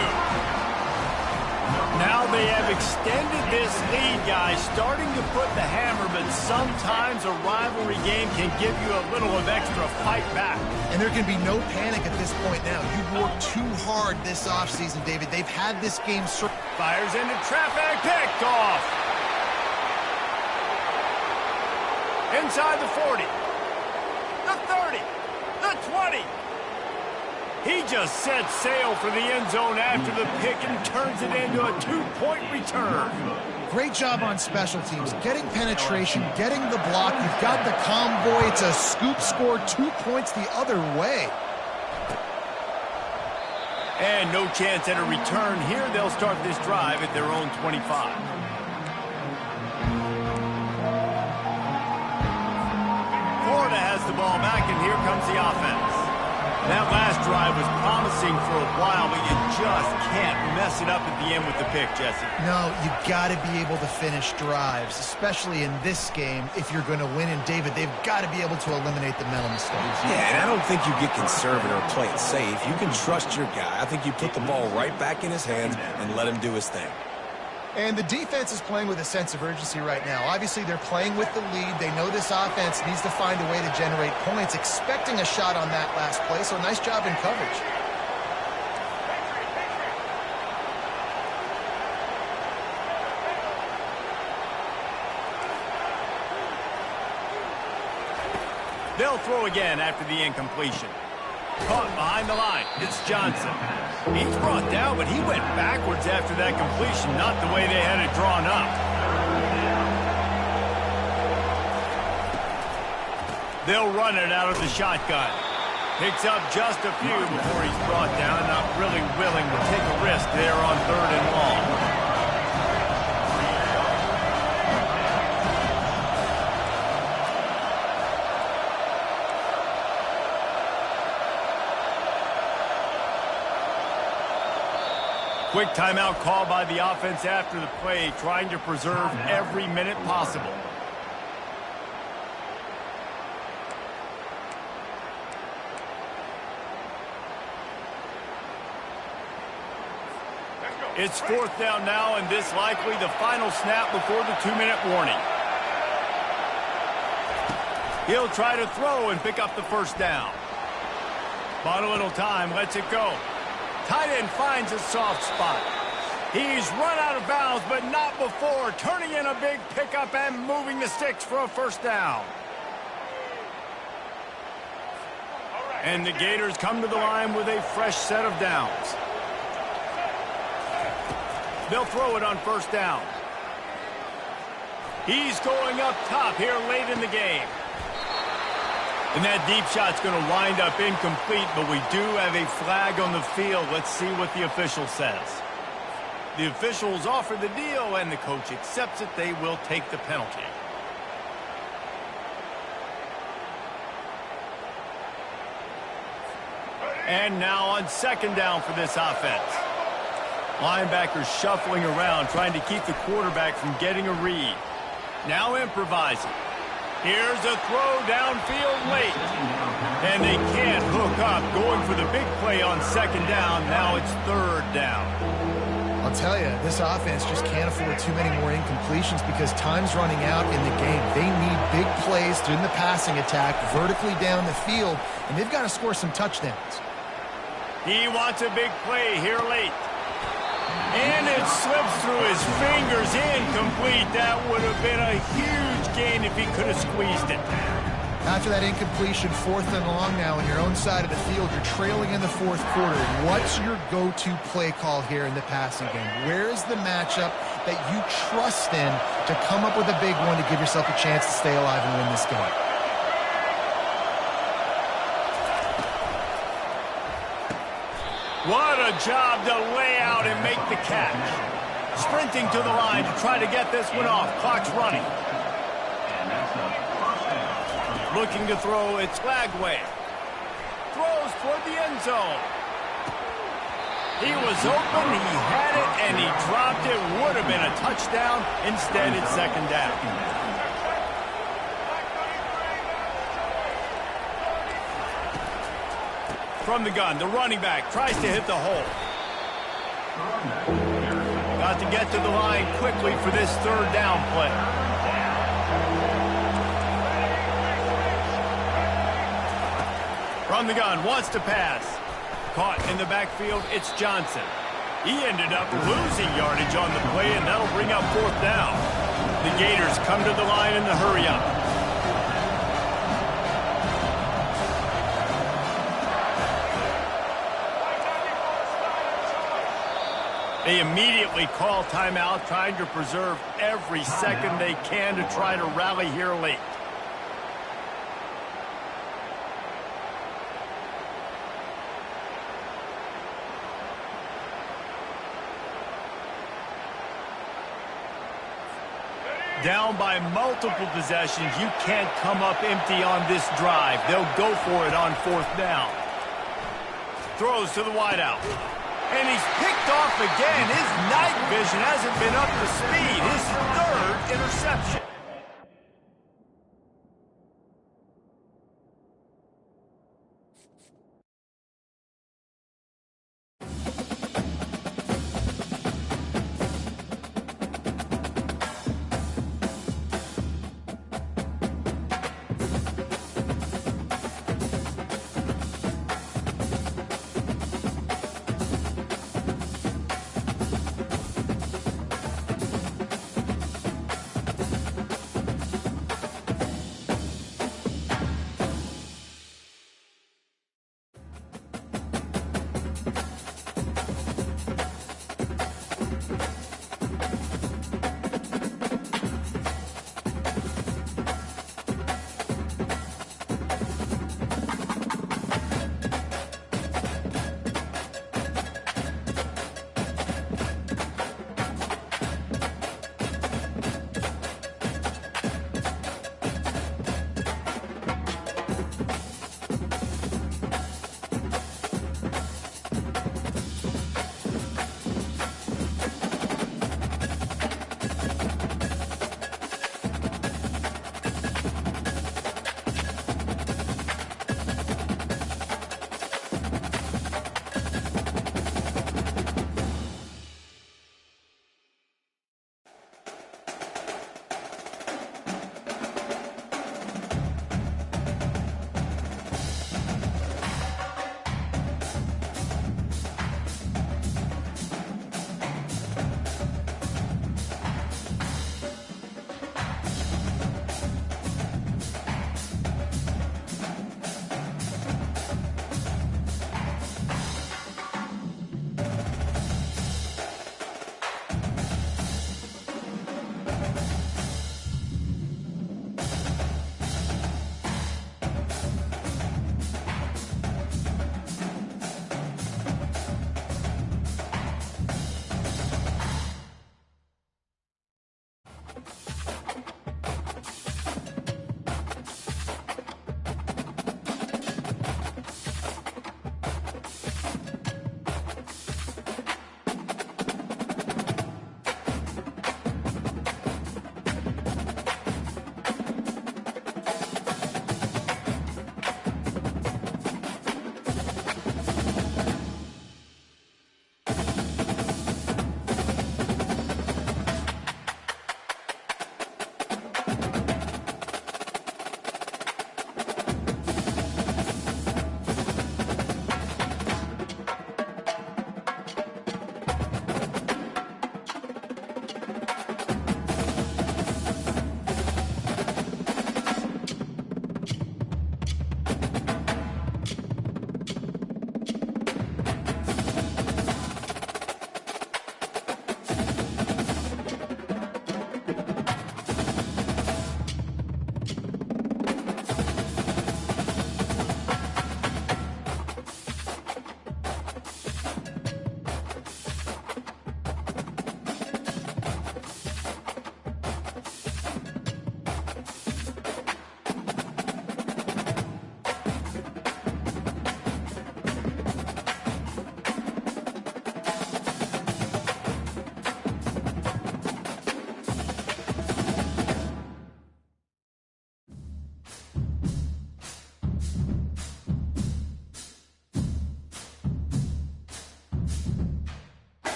Now they have extended this lead, guys, starting to put the hammer, but sometimes a rivalry game can give you a little of extra fight back. And there can be no panic at this point now. You've worked too hard this offseason, David. They've had this game... Fires into traffic, picked off. Inside the 40. The 30. The 20. He just sets sail for the end zone after the pick and turns it into a 2-point return. Great job on special teams, getting penetration, getting the block. You've got the convoy. It's a scoop score, 2 points the other way. And no chance at a return here. They'll start this drive at their own 25. Florida has the ball back, and here comes the offense. That last drive was promising for a while, but you just can't mess it up at the end with the pick, Jesse. No, you got to be able to finish drives, especially in this game. If you're going to win, and David, they've got to be able to eliminate the mental mistakes. Yeah, and I don't think you get conservative or play it safe. You can trust your guy. I think you put the ball right back in his hands and let him do his thing. And the defense is playing with a sense of urgency right now. Obviously, they're playing with the lead. They know this offense needs to find a way to generate points, expecting a shot on that last play, so nice job in coverage. They'll throw again after the incompletion. Caught behind the line. It's Johnson. He's brought down, but he went backwards after that completion, not the way they had it drawn up. They'll run it out of the shotgun. Picks up just a few before he's brought down, not really willing to take a risk there on 3rd and long. Quick timeout call by the offense after the play, trying to preserve every minute possible. It's 4th down now, and this likely the final snap before the 2-minute warning. He'll try to throw and pick up the 1st down. Bought a little time, lets it go. Tight end finds a soft spot. He's run out of bounds, but not before turning in a big pickup and moving the sticks for a 1st down. And the Gators come to the line with a fresh set of downs. They'll throw it on 1st down. He's going up top here late in the game. And that deep shot's going to wind up incomplete, but we do have a flag on the field. Let's see what the official says. The officials offer the deal, and the coach accepts it. They will take the penalty. And now on 2nd down for this offense. Linebackers shuffling around, trying to keep the quarterback from getting a read. Now improvising. Here's a throw downfield late. And they can't hook up, going for the big play on 2nd down. Now it's 3rd down. I'll tell you, this offense just can't afford too many more incompletions because time's running out in the game. They need big plays in the passing attack, vertically down the field, and they've got to score some touchdowns. He wants a big play here late. And it slips through his fingers, incomplete. That would have been a huge gain if he could have squeezed it. After that incompletion, 4th and long now on your own side of the field, you're trailing in the 4th quarter. What's your go-to play call here in the passing game? Where's the matchup that you trust in to come up with a big one to give yourself a chance to stay alive and win this game? What a job to lay out and make the catch. Sprinting to the line to try to get this one off. Clock's running. Looking to throw, it's Lagway. Throws toward the end zone. He was open, he had it, and he dropped it. Would have been a touchdown. Instead, it's 2nd down. From the gun, the running back tries to hit the hole. Got to get to the line quickly for this 3rd down play. From the gun, wants to pass. Caught in the backfield, it's Johnson. He ended up losing yardage on the play, and that'll bring up 4th down. The Gators come to the line in the hurry-up. They immediately call timeout, trying to preserve every second they can to try to rally here late. Down by multiple possessions, you can't come up empty on this drive. They'll go for it on 4th down. Throws to the wideout. And he's picked off again. His night vision hasn't been up to speed. His 3rd interception.